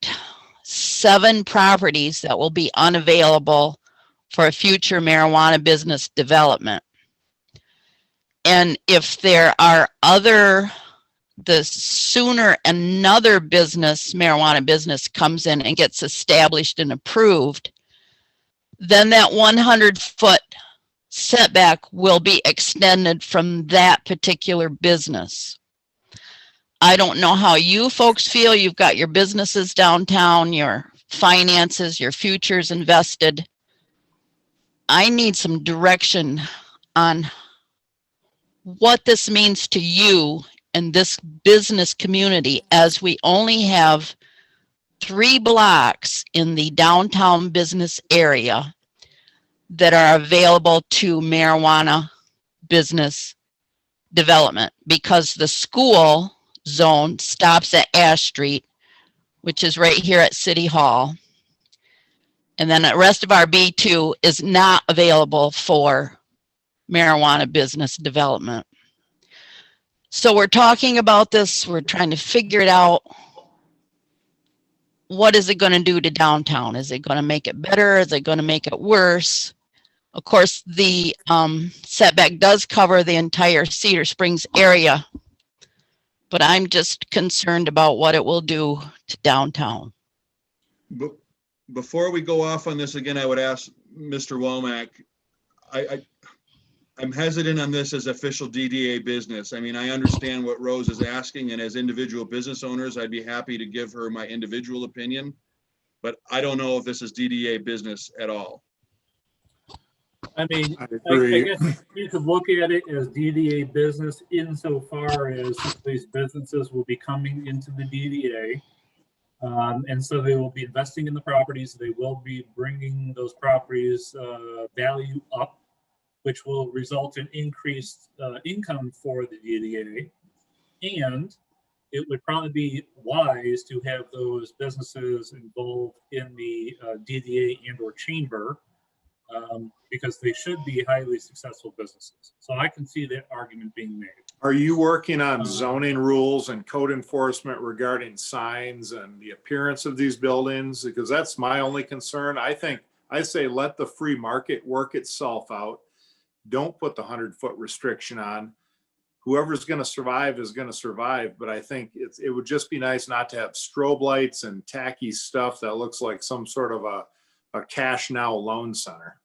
7 properties that will be unavailable for a future marijuana business development. And if there are the sooner another marijuana business comes in and gets established and approved, then that 100-foot setback will be extended from that particular business. I don't know how you folks feel. You've got your businesses downtown, your finances, your futures invested. I need some direction on what this means to you and this business community, as we only have 3 blocks in the downtown business area that are available to marijuana business development, because the school zone stops at Ash Street, which is right here at City Hall. And then the rest of our B2 is not available for marijuana business development. So we're talking about this, we're trying to figure it out. What is it going to do to downtown? Is it going to make it better? Is it going to make it worse? Of course, the setback does cover the entire Cedar Springs area, but I'm just concerned about what it will do to downtown. But before we go off on this again, I would ask Mr. Womack, I'm hesitant on this as official DDA business. I mean, I understand what Rose is asking, and as individual business owners, I'd be happy to give her my individual opinion but I don't know if this is DDA business at all. I mean, I I agree. guess you could look at it as DDA business insofar as these businesses will be coming into the DDA. And so they will be investing in the properties. They will be bringing those properties value up, which will result in increased income for the DDA. And it would probably be wise to have those businesses involved in the DDA and or chamber, because they should be highly successful businesses. So I can see that argument being made. Are you working on zoning rules and code enforcement regarding signs and the appearance of these buildings? Because that's my only concern. I say let the free market work itself out. Don't put the 100-foot restriction on. Whoever's going to survive is going to survive. But I think it would just be nice not to have strobe lights and tacky stuff that looks like some sort of a cash now loan center.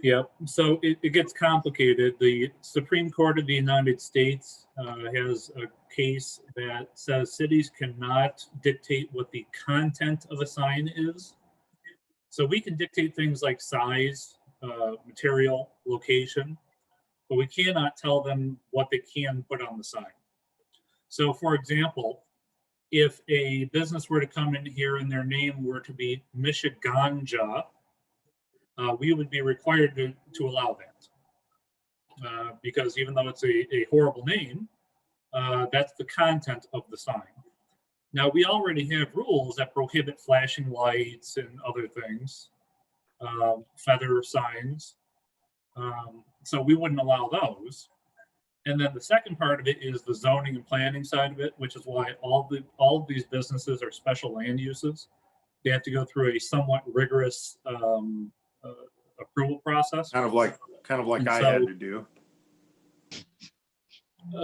Yeah, so it gets complicated. The Supreme Court of the United States has a case that says cities cannot dictate what the content of a sign is. So we can dictate things like size, material, location, but we cannot tell them what they can put on the sign. So for example, if a business were to come in here and their name were to be Michiganja, we would be required to allow that. Because even though it's a horrible name, that's the content of the sign. Now, we already have rules that prohibit flashing lights and other things, feather signs. So we wouldn't allow those. And then the second part of it is the zoning and planning side of it, which is why all of these businesses are special land uses. They have to go through a somewhat rigorous approval process. Kind of like And I so- had to do.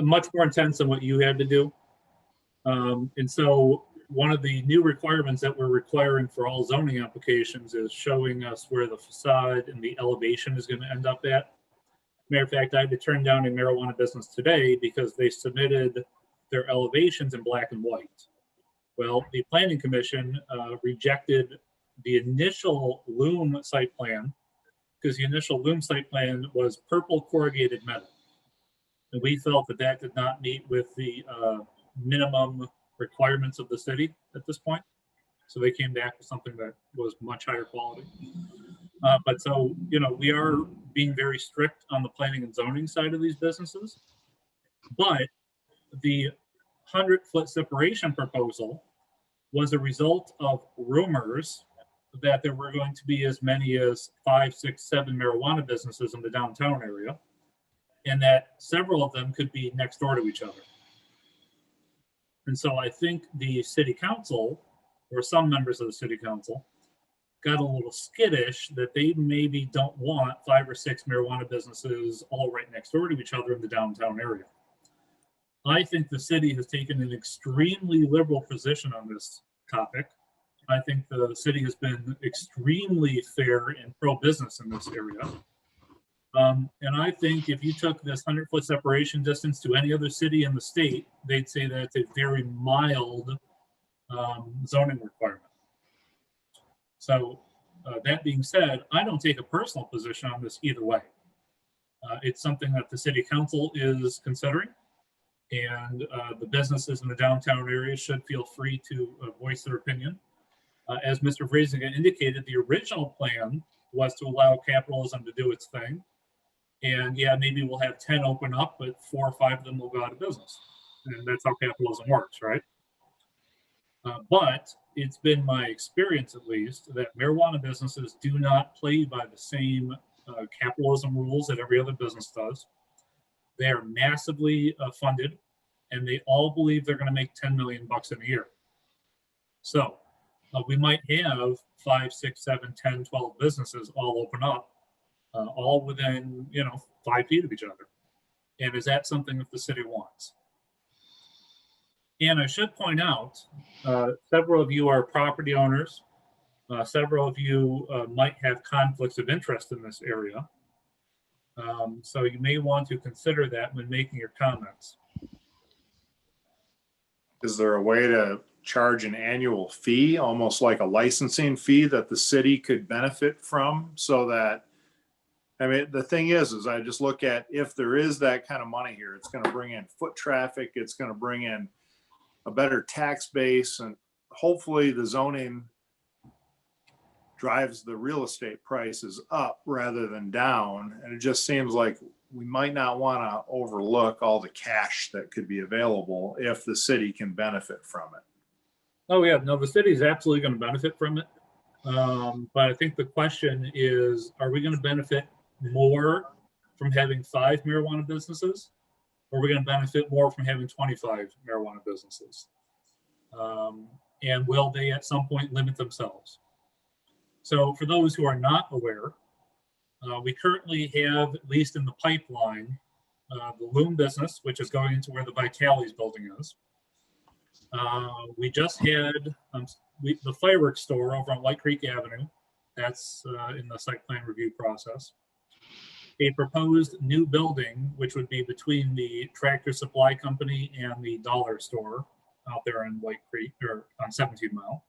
Much more intense than what you had to do. And so one of the new requirements that we're requiring for all zoning applications is showing us where the facade and the elevation is going to end up at. Matter of fact, I had to turn down a marijuana business today because they submitted their elevations in black and white. Well, the planning commission rejected the initial loom site plan because the initial loom site plan was purple corrugated metal. And we felt that that did not meet with the minimum requirements of the city at this point. So they came back with something that was much higher quality. But so, we are being very strict on the planning and zoning side of these businesses. But the 100-foot separation proposal was a result of rumors that there were going to be as many as 5, 6, 7 marijuana businesses in the downtown area, and that several of them could be next door to each other. And so I think the city council, or some members of the city council, got a little skittish that they maybe don't want 5 or 6 marijuana businesses all right next door to each other in the downtown area. I think the city has taken an extremely liberal position on this topic. I think the city has been extremely fair and pro-business in this area. And I think if you took this 100-foot separation distance to any other city in the state, they'd say that it's a very mild zoning requirement. So that being said, I don't take a personal position on this either way. It's something that the city council is considering, and the businesses in the downtown area should feel free to voice their opinion. As Mr. Vrazinger indicated, the original plan was to allow capitalism to do its thing. And yeah, maybe we'll have 10 open up, but 4 or 5 of them will go out of business. And that's how capitalism works, right? But it's been my experience, at least, that marijuana businesses do not play by the same capitalism rules that every other business does. They are massively funded, and they all believe they're going to make 10 million bucks in a year. So we might have 5, 6, 7, 10, 12 businesses all open up, all within 5 feet of each other. And is that something that the city wants? And I should point out, several of you are property owners. Several of you might have conflicts of interest in this area. So you may want to consider that when making your comments. Is there a way to charge an annual fee, almost like a licensing fee that the city could benefit from, so that, I mean, the thing is I just look at, if there is that kind of money here, it's going to bring in foot traffic, it's going to bring in a better tax base, and hopefully the zoning drives the real estate prices up rather than down. And it just seems like we might not want to overlook all the cash that could be available if the city can benefit from it. Oh, yeah, no, the city is absolutely going to benefit from it. But I think the question is, are we going to benefit more from having 5 marijuana businesses? Or are we going to benefit more from having 25 marijuana businesses? And will they at some point limit themselves? So for those who are not aware, we currently have, at least in the pipeline, the Loom business, which is going into where the Vitali's building is. We just had the fireworks store over on White Creek Avenue. That's in the site plan review process. A proposed new building, which would be between the Tractor Supply Company and the dollar store out there in White Creek, or on 17 Mile.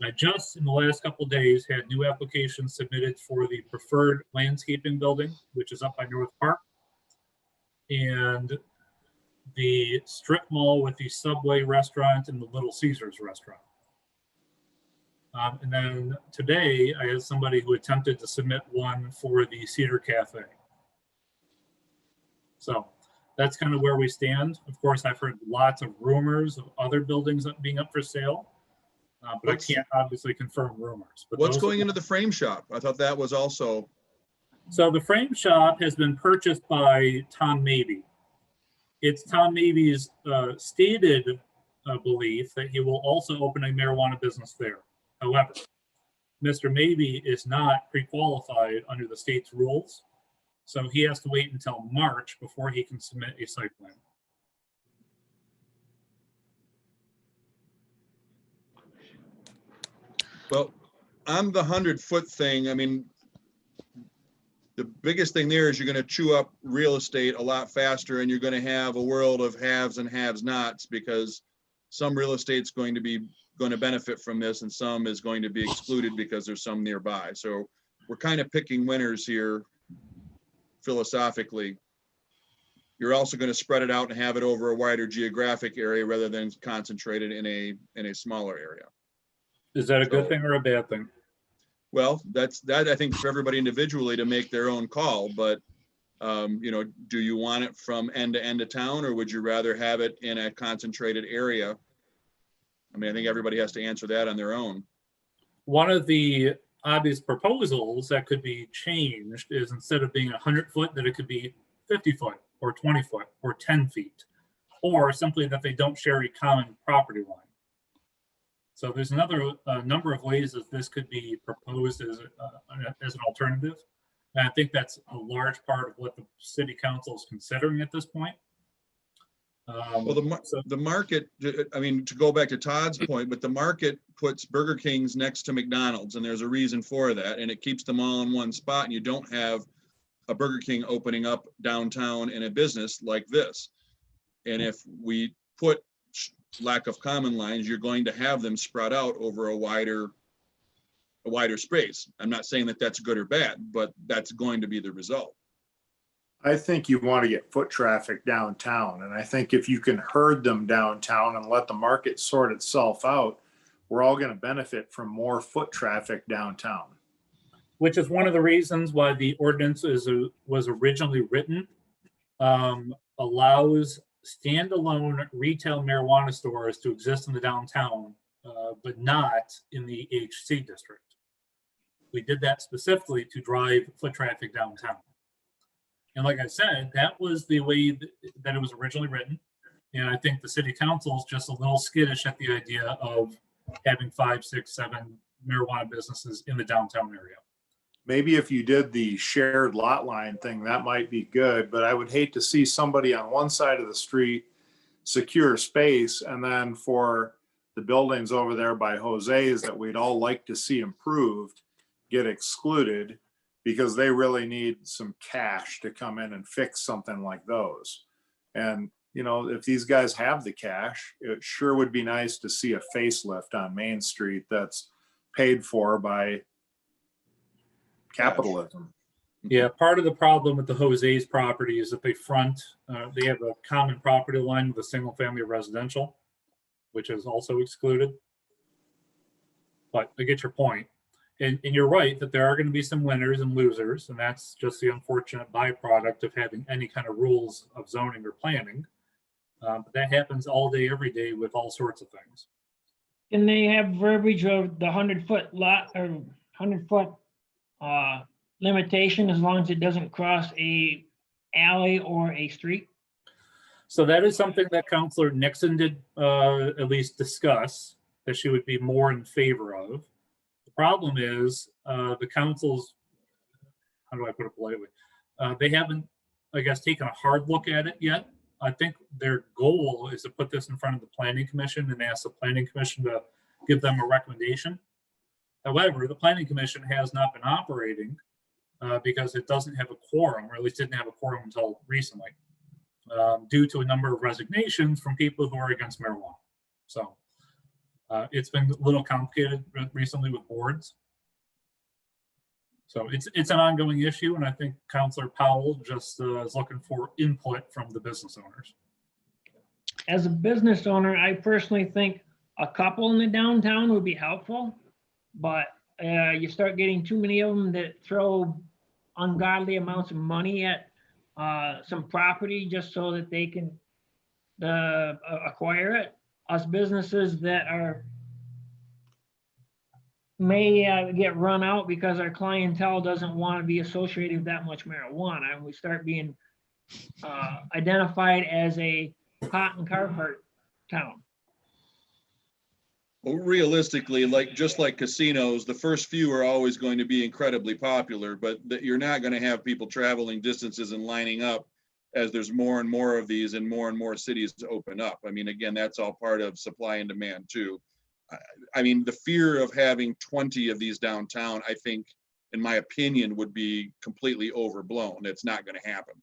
I just in the last couple of days had new applications submitted for the preferred landscaping building, which is up by North Park, and the strip mall with the Subway restaurant and the Little Caesars restaurant. And then today I had somebody who attempted to submit one for the Cedar Cafe. So that's kind of where we stand. Of course, I've heard lots of rumors of other buildings being up for sale, but I can't obviously confirm rumors. But What's going into the frame shop? I thought that was also. So the frame shop has been purchased by Tom Mabey. It's Tom Mabey's stated belief that he will also open a marijuana business there. However, Mr. Mabey is not pre-qualified under the state's rules, so he has to wait until March before he can submit a site plan. Well, on the 100-foot thing, I mean, the biggest thing there is you're going to chew up real estate a lot faster, and you're going to have a world of haves and have-nots, because some real estate's going to benefit from this, and some is going to be excluded because there's some nearby. So we're kind of picking winners here philosophically. You're also going to spread it out and have it over a wider geographic area rather than concentrated in a smaller area. Is that a good thing or a bad thing? Well, that I think for everybody individually to make their own call, but you know, do you want it from end to end of town, or would you rather have it in a concentrated area? I mean, I think everybody has to answer that on their own. One of the obvious proposals that could be changed is, instead of being 100-foot, that it could be 50 foot or 20 foot or 10 feet, or simply that they don't share a common property line. So there's another number of ways that this could be proposed as an alternative. And I think that's a large part of what the city council is considering at this point. Well, the market, I mean, to go back to Todd's point, but the market puts Burger Kings next to McDonald's, and there's a reason for that. And it keeps them all in one spot, and you don't have a Burger King opening up downtown in a business like this. And if we put lack of common lines, you're going to have them spread out over a wider space. I'm not saying that that's good or bad, but that's going to be the result. I think you want to get foot traffic downtown. And I think if you can herd them downtown and let the market sort itself out, we're all going to benefit from more foot traffic downtown. Which is one of the reasons why the ordinance was originally written, allows standalone retail marijuana stores to exist in the downtown, but not in the HC district. We did that specifically to drive foot traffic downtown. And like I said, that was the way that it was originally written. And I think the city council is just a little skittish at the idea of having 5, 6, 7 marijuana businesses in the downtown area. Maybe if you did the shared lot line thing, that might be good, but I would hate to see somebody on one side of the street secure space, and then for the buildings over there by Jose's that we'd all like to see improved get excluded because they really need some cash to come in and fix something like those. And you know, if these guys have the cash, it sure would be nice to see a facelift on Main Street that's paid for by capitalism. Yeah, part of the problem with the Jose's property is that they have a common property line with a single family residential, which is also excluded. But I get your point. And you're right that there are going to be some winners and losers, and that's just the unfortunate byproduct of having any kind of rules of zoning or planning. But that happens all day, every day with all sorts of things. Can they have verbiage of the 100-foot lot or 100-foot limitation as long as it doesn't cross a alley or a street? So that is something that Councilor Nixon did at least discuss that she would be more in favor of. The problem is the council's, how do I put it politely? They haven't, I guess, taken a hard look at it yet. I think their goal is to put this in front of the Planning Commission and ask the Planning Commission to give them a recommendation. However, the Planning Commission has not been operating because it doesn't have a quorum, or at least didn't have a quorum until recently, due to a number of resignations from people who are against marijuana. So it's been a little complicated recently with boards. So it's an ongoing issue, and I think Councilor Powell just is looking for input from the business owners. As a business owner, I personally think a couple in the downtown would be helpful, but you start getting too many of them that throw ungodly amounts of money at some property just so that they can acquire it. Us businesses that may get run out because our clientele doesn't want to be associated with that much marijuana, and we start being identified as a pot and car cart town. Well, realistically, just like casinos, the first few are always going to be incredibly popular, but you're not going to have people traveling distances and lining up as there's more and more of these and more cities to open up. I mean, again, that's all part of supply and demand too. I mean, the fear of having 20 of these downtown, I think, in my opinion, would be completely overblown. It's not going to happen.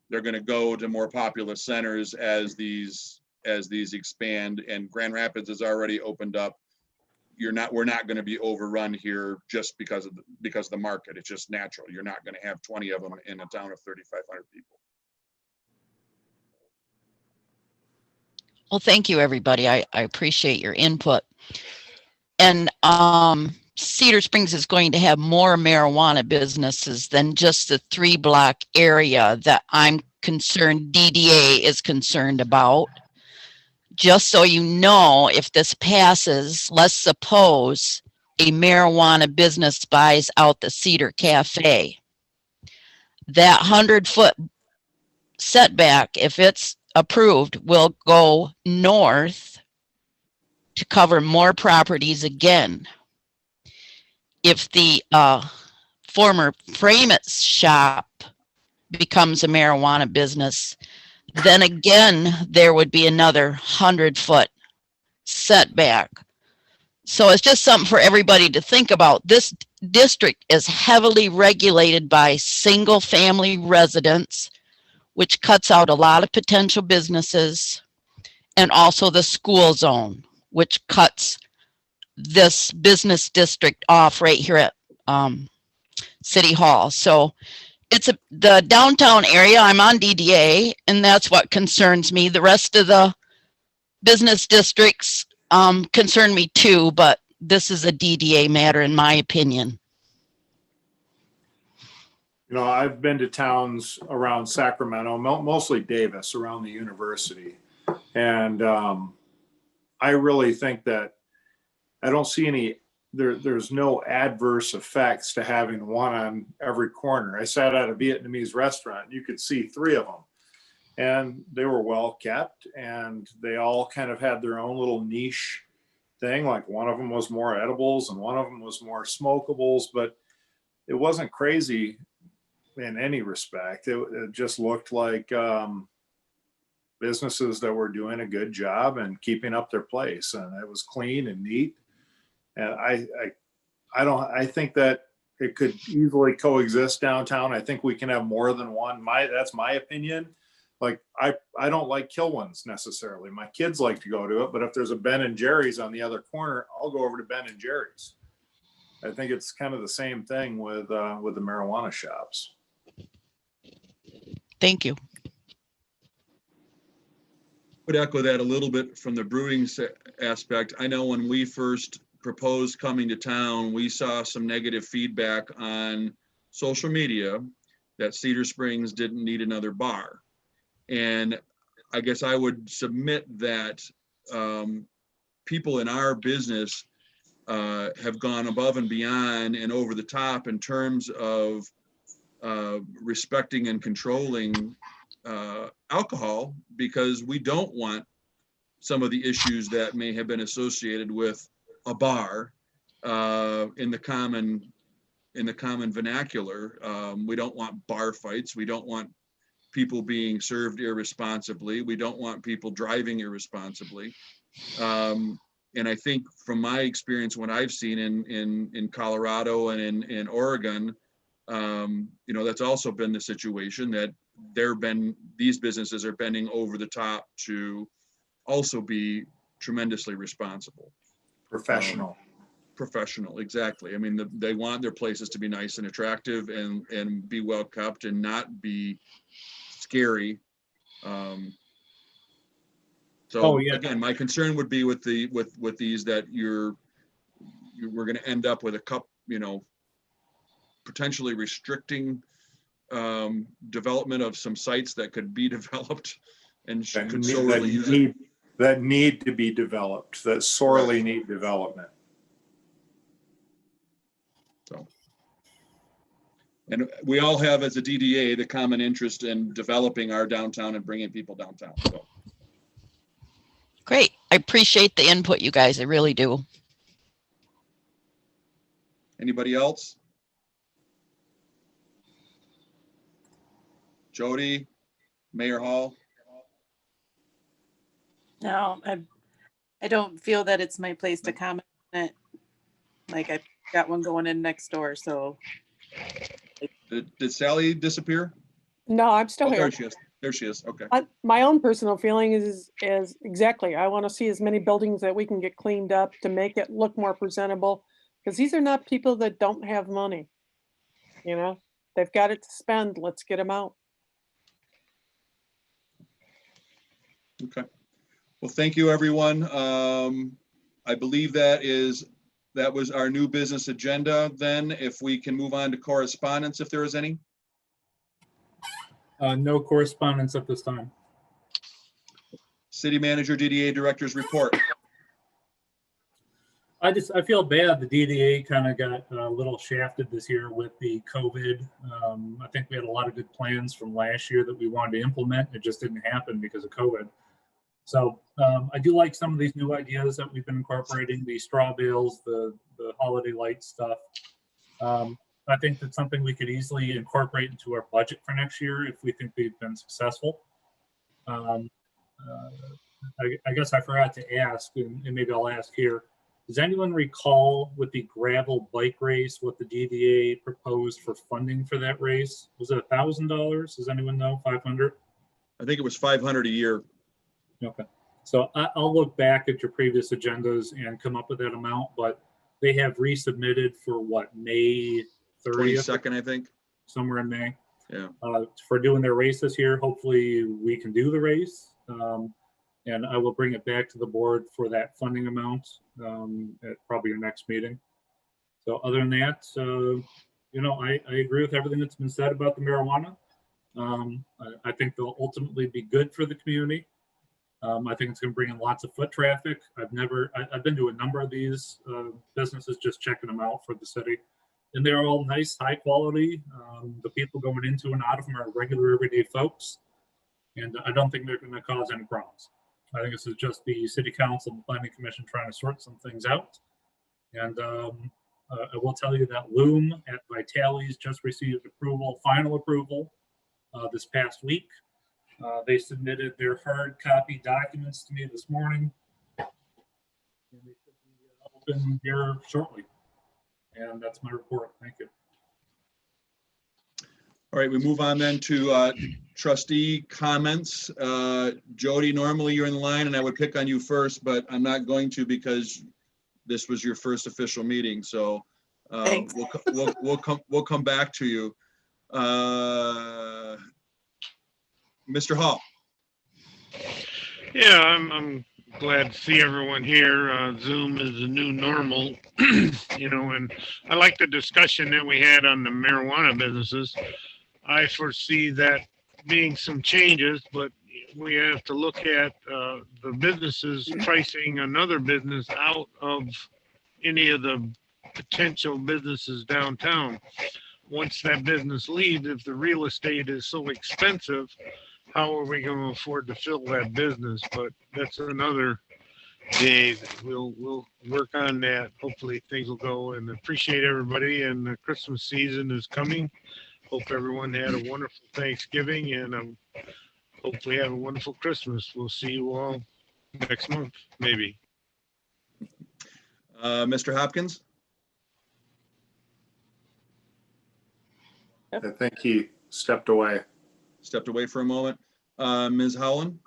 They're going to go to more populous centers as these expand, and Grand Rapids has already opened up. We're not going to be overrun here just because of the market. It's just natural. You're not going to have 20 of them in a town of 3,500 people. Well, thank you, everybody. I appreciate your input. And Cedar Springs is going to have more marijuana businesses than just the 3-block area that I'm concerned DDA is concerned about. Just so you know, if this passes, let's suppose a marijuana business buys out the Cedar Cafe. That 100-foot setback, if it's approved, will go north to cover more properties again. If the former Frame It shop becomes a marijuana business, then again, there would be another 100-foot setback. So it's just something for everybody to think about. This district is heavily regulated by single-family residents, which cuts out a lot of potential businesses, and also the school zone, which cuts this business district off right here at City Hall. So it's the downtown area. I'm on DDA, and that's what concerns me. The rest of the business districts concern me too, but this is a DDA matter in my opinion. You know, I've been to towns around Sacramento, mostly Davis, around the university. And I really think that I don't see any, there's no adverse effects to having one on every corner. I sat at a Vietnamese restaurant, you could see 3 of them. And they were well kept, and they all kind of had their own little niche thing. Like one of them was more edibles and one of them was more smokables, but it wasn't crazy in any respect. It just looked like businesses that were doing a good job and keeping up their place, and it was clean and neat. And I think that it could easily coexist downtown. I think we can have more than one. That's my opinion. like, I don't like Kilwins necessarily. My kids like to go to it, but if there's a Ben and Jerry's on the other corner, I'll go over to Ben and Jerry's. I think it's kind of the same thing with the marijuana shops. Thank you. Would echo that a little bit from the brewing aspect. I know when we first proposed coming to town, we saw some negative feedback on social media that Cedar Springs didn't need another bar. And I guess I would submit that people in our business have gone above and beyond and over the top in terms of respecting and controlling alcohol, because we don't want some of the issues that may have been associated with a bar in the common vernacular. We don't want bar fights. We don't want people being served irresponsibly. We don't want people driving irresponsibly. And I think from my experience, what I've seen in Colorado and in Oregon, that's also been the situation, that these businesses are bending over the top to also be tremendously responsible. Professional, exactly. I mean, they want their places to be nice and attractive and be well kept and not be scary. Again, my concern would be with these, that we're going to end up with potentially restricting development of some sites that could be developed and could sorely use it. That need to be developed, that sorely need development. So, and we all have, as a DDA, the common interest in developing our downtown and bringing people downtown. So. Great. I appreciate the input, you guys. I really do. Anybody else? Jody, Mayor Hall? No, I don't feel that it's my place to comment on it. Like, I've got one going in next door, so. Did Sally disappear? No, I'm still here. There she is. There she is. Okay. My own personal feeling is exactly, I want to see as many buildings that we can get cleaned up to make it look more presentable, because these are not people that don't have money. They've got it to spend. Let's get them out. Okay. Well, thank you, everyone. I believe that was our new business agenda. Then if we can move on to correspondence, if there is any. No correspondence at this time. City Manager, DDA Director's report. I feel bad. The DDA kind of got a little shafted this year with the COVID. I think we had a lot of good plans from last year that we wanted to implement. It just didn't happen because of COVID. So I do like some of these new ideas that we've been incorporating, the straw bales, the holiday light stuff. I think that's something we could easily incorporate into our budget for next year if we think we've been successful. I guess I forgot to ask, and maybe I'll ask here. Does anyone recall with the gravel bike race what the DDA proposed for funding for that race? Was it $1,000? Does anyone know? 500? I think it was 500 a year. Okay. So I'll look back at your previous agendas and come up with that amount, but they have resubmitted for what, May 30th? 22nd, I think. Somewhere in May. Yeah. For doing their race this year. Hopefully we can do the race. And I will bring it back to the board for that funding amount at probably your next meeting. So other than that, I agree with everything that's been said about the marijuana. I think they'll ultimately be good for the community. I think it's going to bring in lots of foot traffic. I've been to a number of these businesses, just checking them out for the city, and they're all nice, high quality. The people going into and out of them are regular, everyday folks, and I don't think they're going to cause any problems. I think this is just the city council and planning commission trying to sort some things out. And I will tell you that Loom at Vitale's just received final approval this past week. They submitted their hard copy documents to me this morning. And they should be open here shortly. And that's my report. Thank you. All right, we move on then to trustee comments. Jody, normally you're in line and I would pick on you first, but I'm not going to because this was your first official meeting. So Thanks. we'll come back to you. Mr. Hall. Yeah, I'm glad to see everyone here. Zoom is the new normal, you know, and I like the discussion that we had on the marijuana businesses. I foresee that being some changes, but we have to look at the businesses pricing another business out of any of the potential businesses downtown. Once that business leaves, if the real estate is so expensive, how are we going to afford to fill that business? But that's another day. We'll work on that. Hopefully things will go, and appreciate everybody. And the Christmas season is coming. Hope everyone had a wonderful Thanksgiving, and hopefully have a wonderful Christmas. We'll see you all next month, maybe. Mr. Hopkins. I think he stepped away. Stepped away for a moment. Ms. Howland.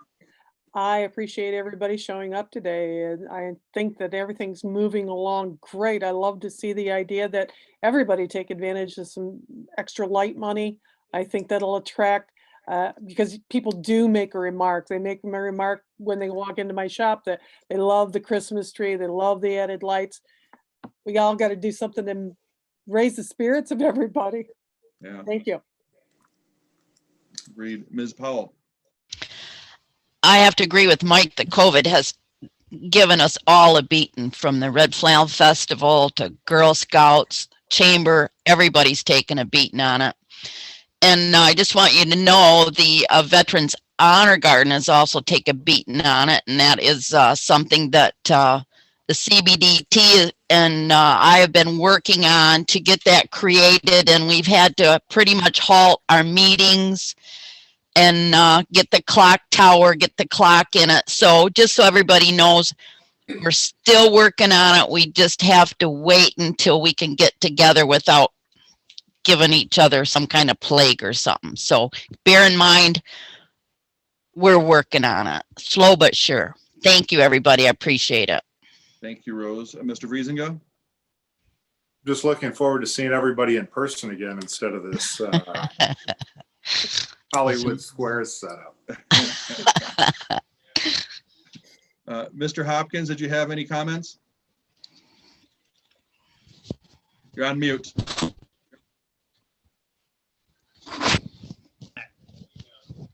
I appreciate everybody showing up today, and I think that everything's moving along great. I love to see the idea that everybody take advantage of some extra light money. I think that'll attract, because people do make a remark. They make a remark when they walk into my shop that they love the Christmas tree, they love the added lights. We all got to do something to raise the spirits of everybody. Yeah. Thank you. Agreed. Ms. Powell. I have to agree with Mike that COVID has given us all a beating, from the Red Flannel Festival to Girl Scouts, Chamber. Everybody's taken a beating on it. And I just want you to know the Veterans Honor Garden has also taken a beating on it. And that is something that the CBDT and I have been working on to get that created. And we've had to pretty much halt our meetings and get the clock tower, get the clock in it. So just so everybody knows, we're still working on it. We just have to wait until we can get together without giving each other some kind of plague or something. So bear in mind, we're working on it. Slow but sure. Thank you, everybody. I appreciate it. Thank you, Rose. Mr. Vriesenga. Just looking forward to seeing everybody in person again instead of this Hollywood Squares setup. Mr. Hopkins, did you have any comments? You're on mute.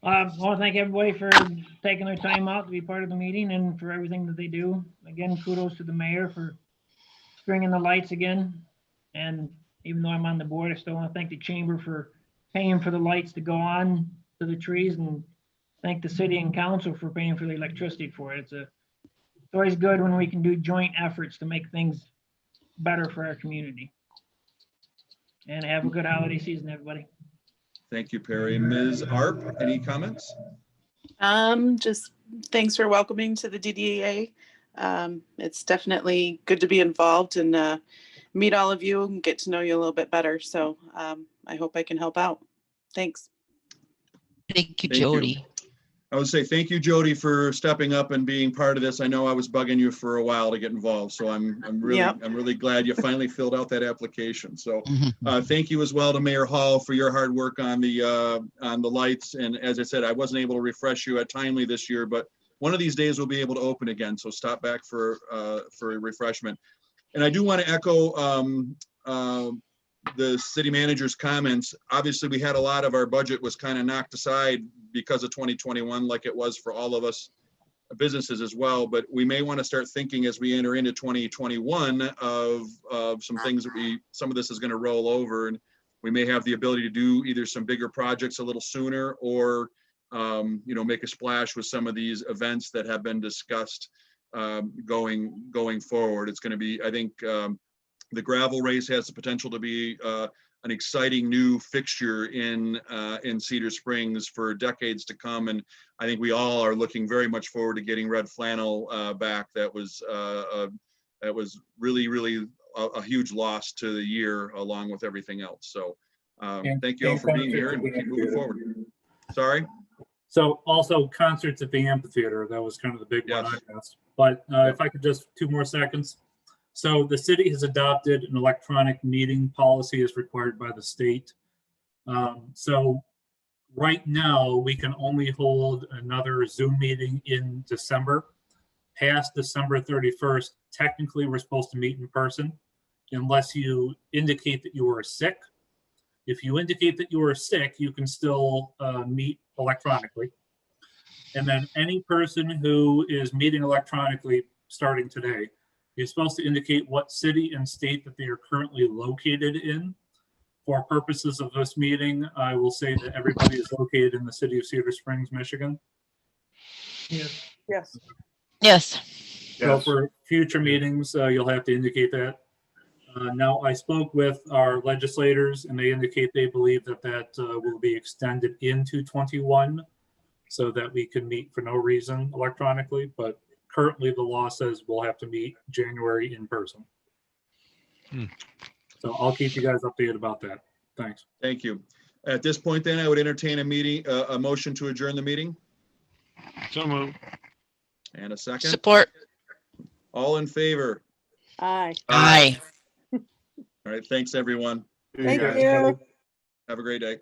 I want to thank everybody for taking their time out to be part of the meeting and for everything that they do. Again, kudos to the mayor for stringing the lights again. And even though I'm on the board, I still want to thank the chamber for paying for the lights to go on to the trees, and thank the city and council for paying for the electricity for it. It's always good when we can do joint efforts to make things better for our community. And have a good holiday season, everybody. Thank you, Perry. Ms. Arp, any comments? Just thanks for welcoming to the DDA. It's definitely good to be involved and meet all of you and get to know you a little bit better. So I hope I can help out. Thanks. Thank you, Thank you. Jody. I would say thank you, Jody, for stepping up and being part of this. I know I was bugging you for a while to get involved, so I'm really glad you finally filled out that application. So thank you as well to Mayor Hall for your hard work on the lights. And as I said, I wasn't able to refresh you at Timely this year, but one of these days we'll be able to open again. So stop back for a refreshment. And I do want to echo the city manager's comments. Obviously, we had a lot of our budget was kind of knocked aside because of 2021, like it was for all of us businesses as well. But we may want to start thinking as we enter into 2021 of some things that some of this is going to roll over, and we may have the ability to do either some bigger projects a little sooner, or make a splash with some of these events that have been discussed going forward. It's going to be, I think, the gravel race has the potential to be an exciting new fixture in Cedar Springs for decades to come, and I think we all are looking very much forward to getting Red Flannel back. That was really a huge loss to the year, along with everything else. So thank you all for being here, and we'll keep moving forward. Sorry? So also concerts at the amphitheater, that was kind of the big one I Yes. asked. But if I could just 2 more seconds. So the city has adopted an electronic meeting policy as required by the state. So right now, we can only hold another Zoom meeting in December. Past December 31st, technically, we're supposed to meet in person unless you indicate that you are sick. If you indicate that you are sick, you can still meet electronically. And then any person who is meeting electronically starting today is supposed to indicate what city and state that they are currently located in. For purposes of this meeting, I will say that everybody is located in the city of Cedar Springs, Michigan. Yes. Yes. Yes. So Yes. for future meetings, you'll have to indicate that. Now, I spoke with our legislators and they indicate they believe that will be extended into 21 so that we can meet for no reason electronically, but currently the law says we'll have to meet January in person. So I'll keep you guys updated about that. Thanks. Thank you. At this point, then, I would entertain a motion to adjourn the meeting. So moved. And a second. Support. All in favor? Aye. Aye. All right, thanks, everyone. Thank guys. you. Have a great day.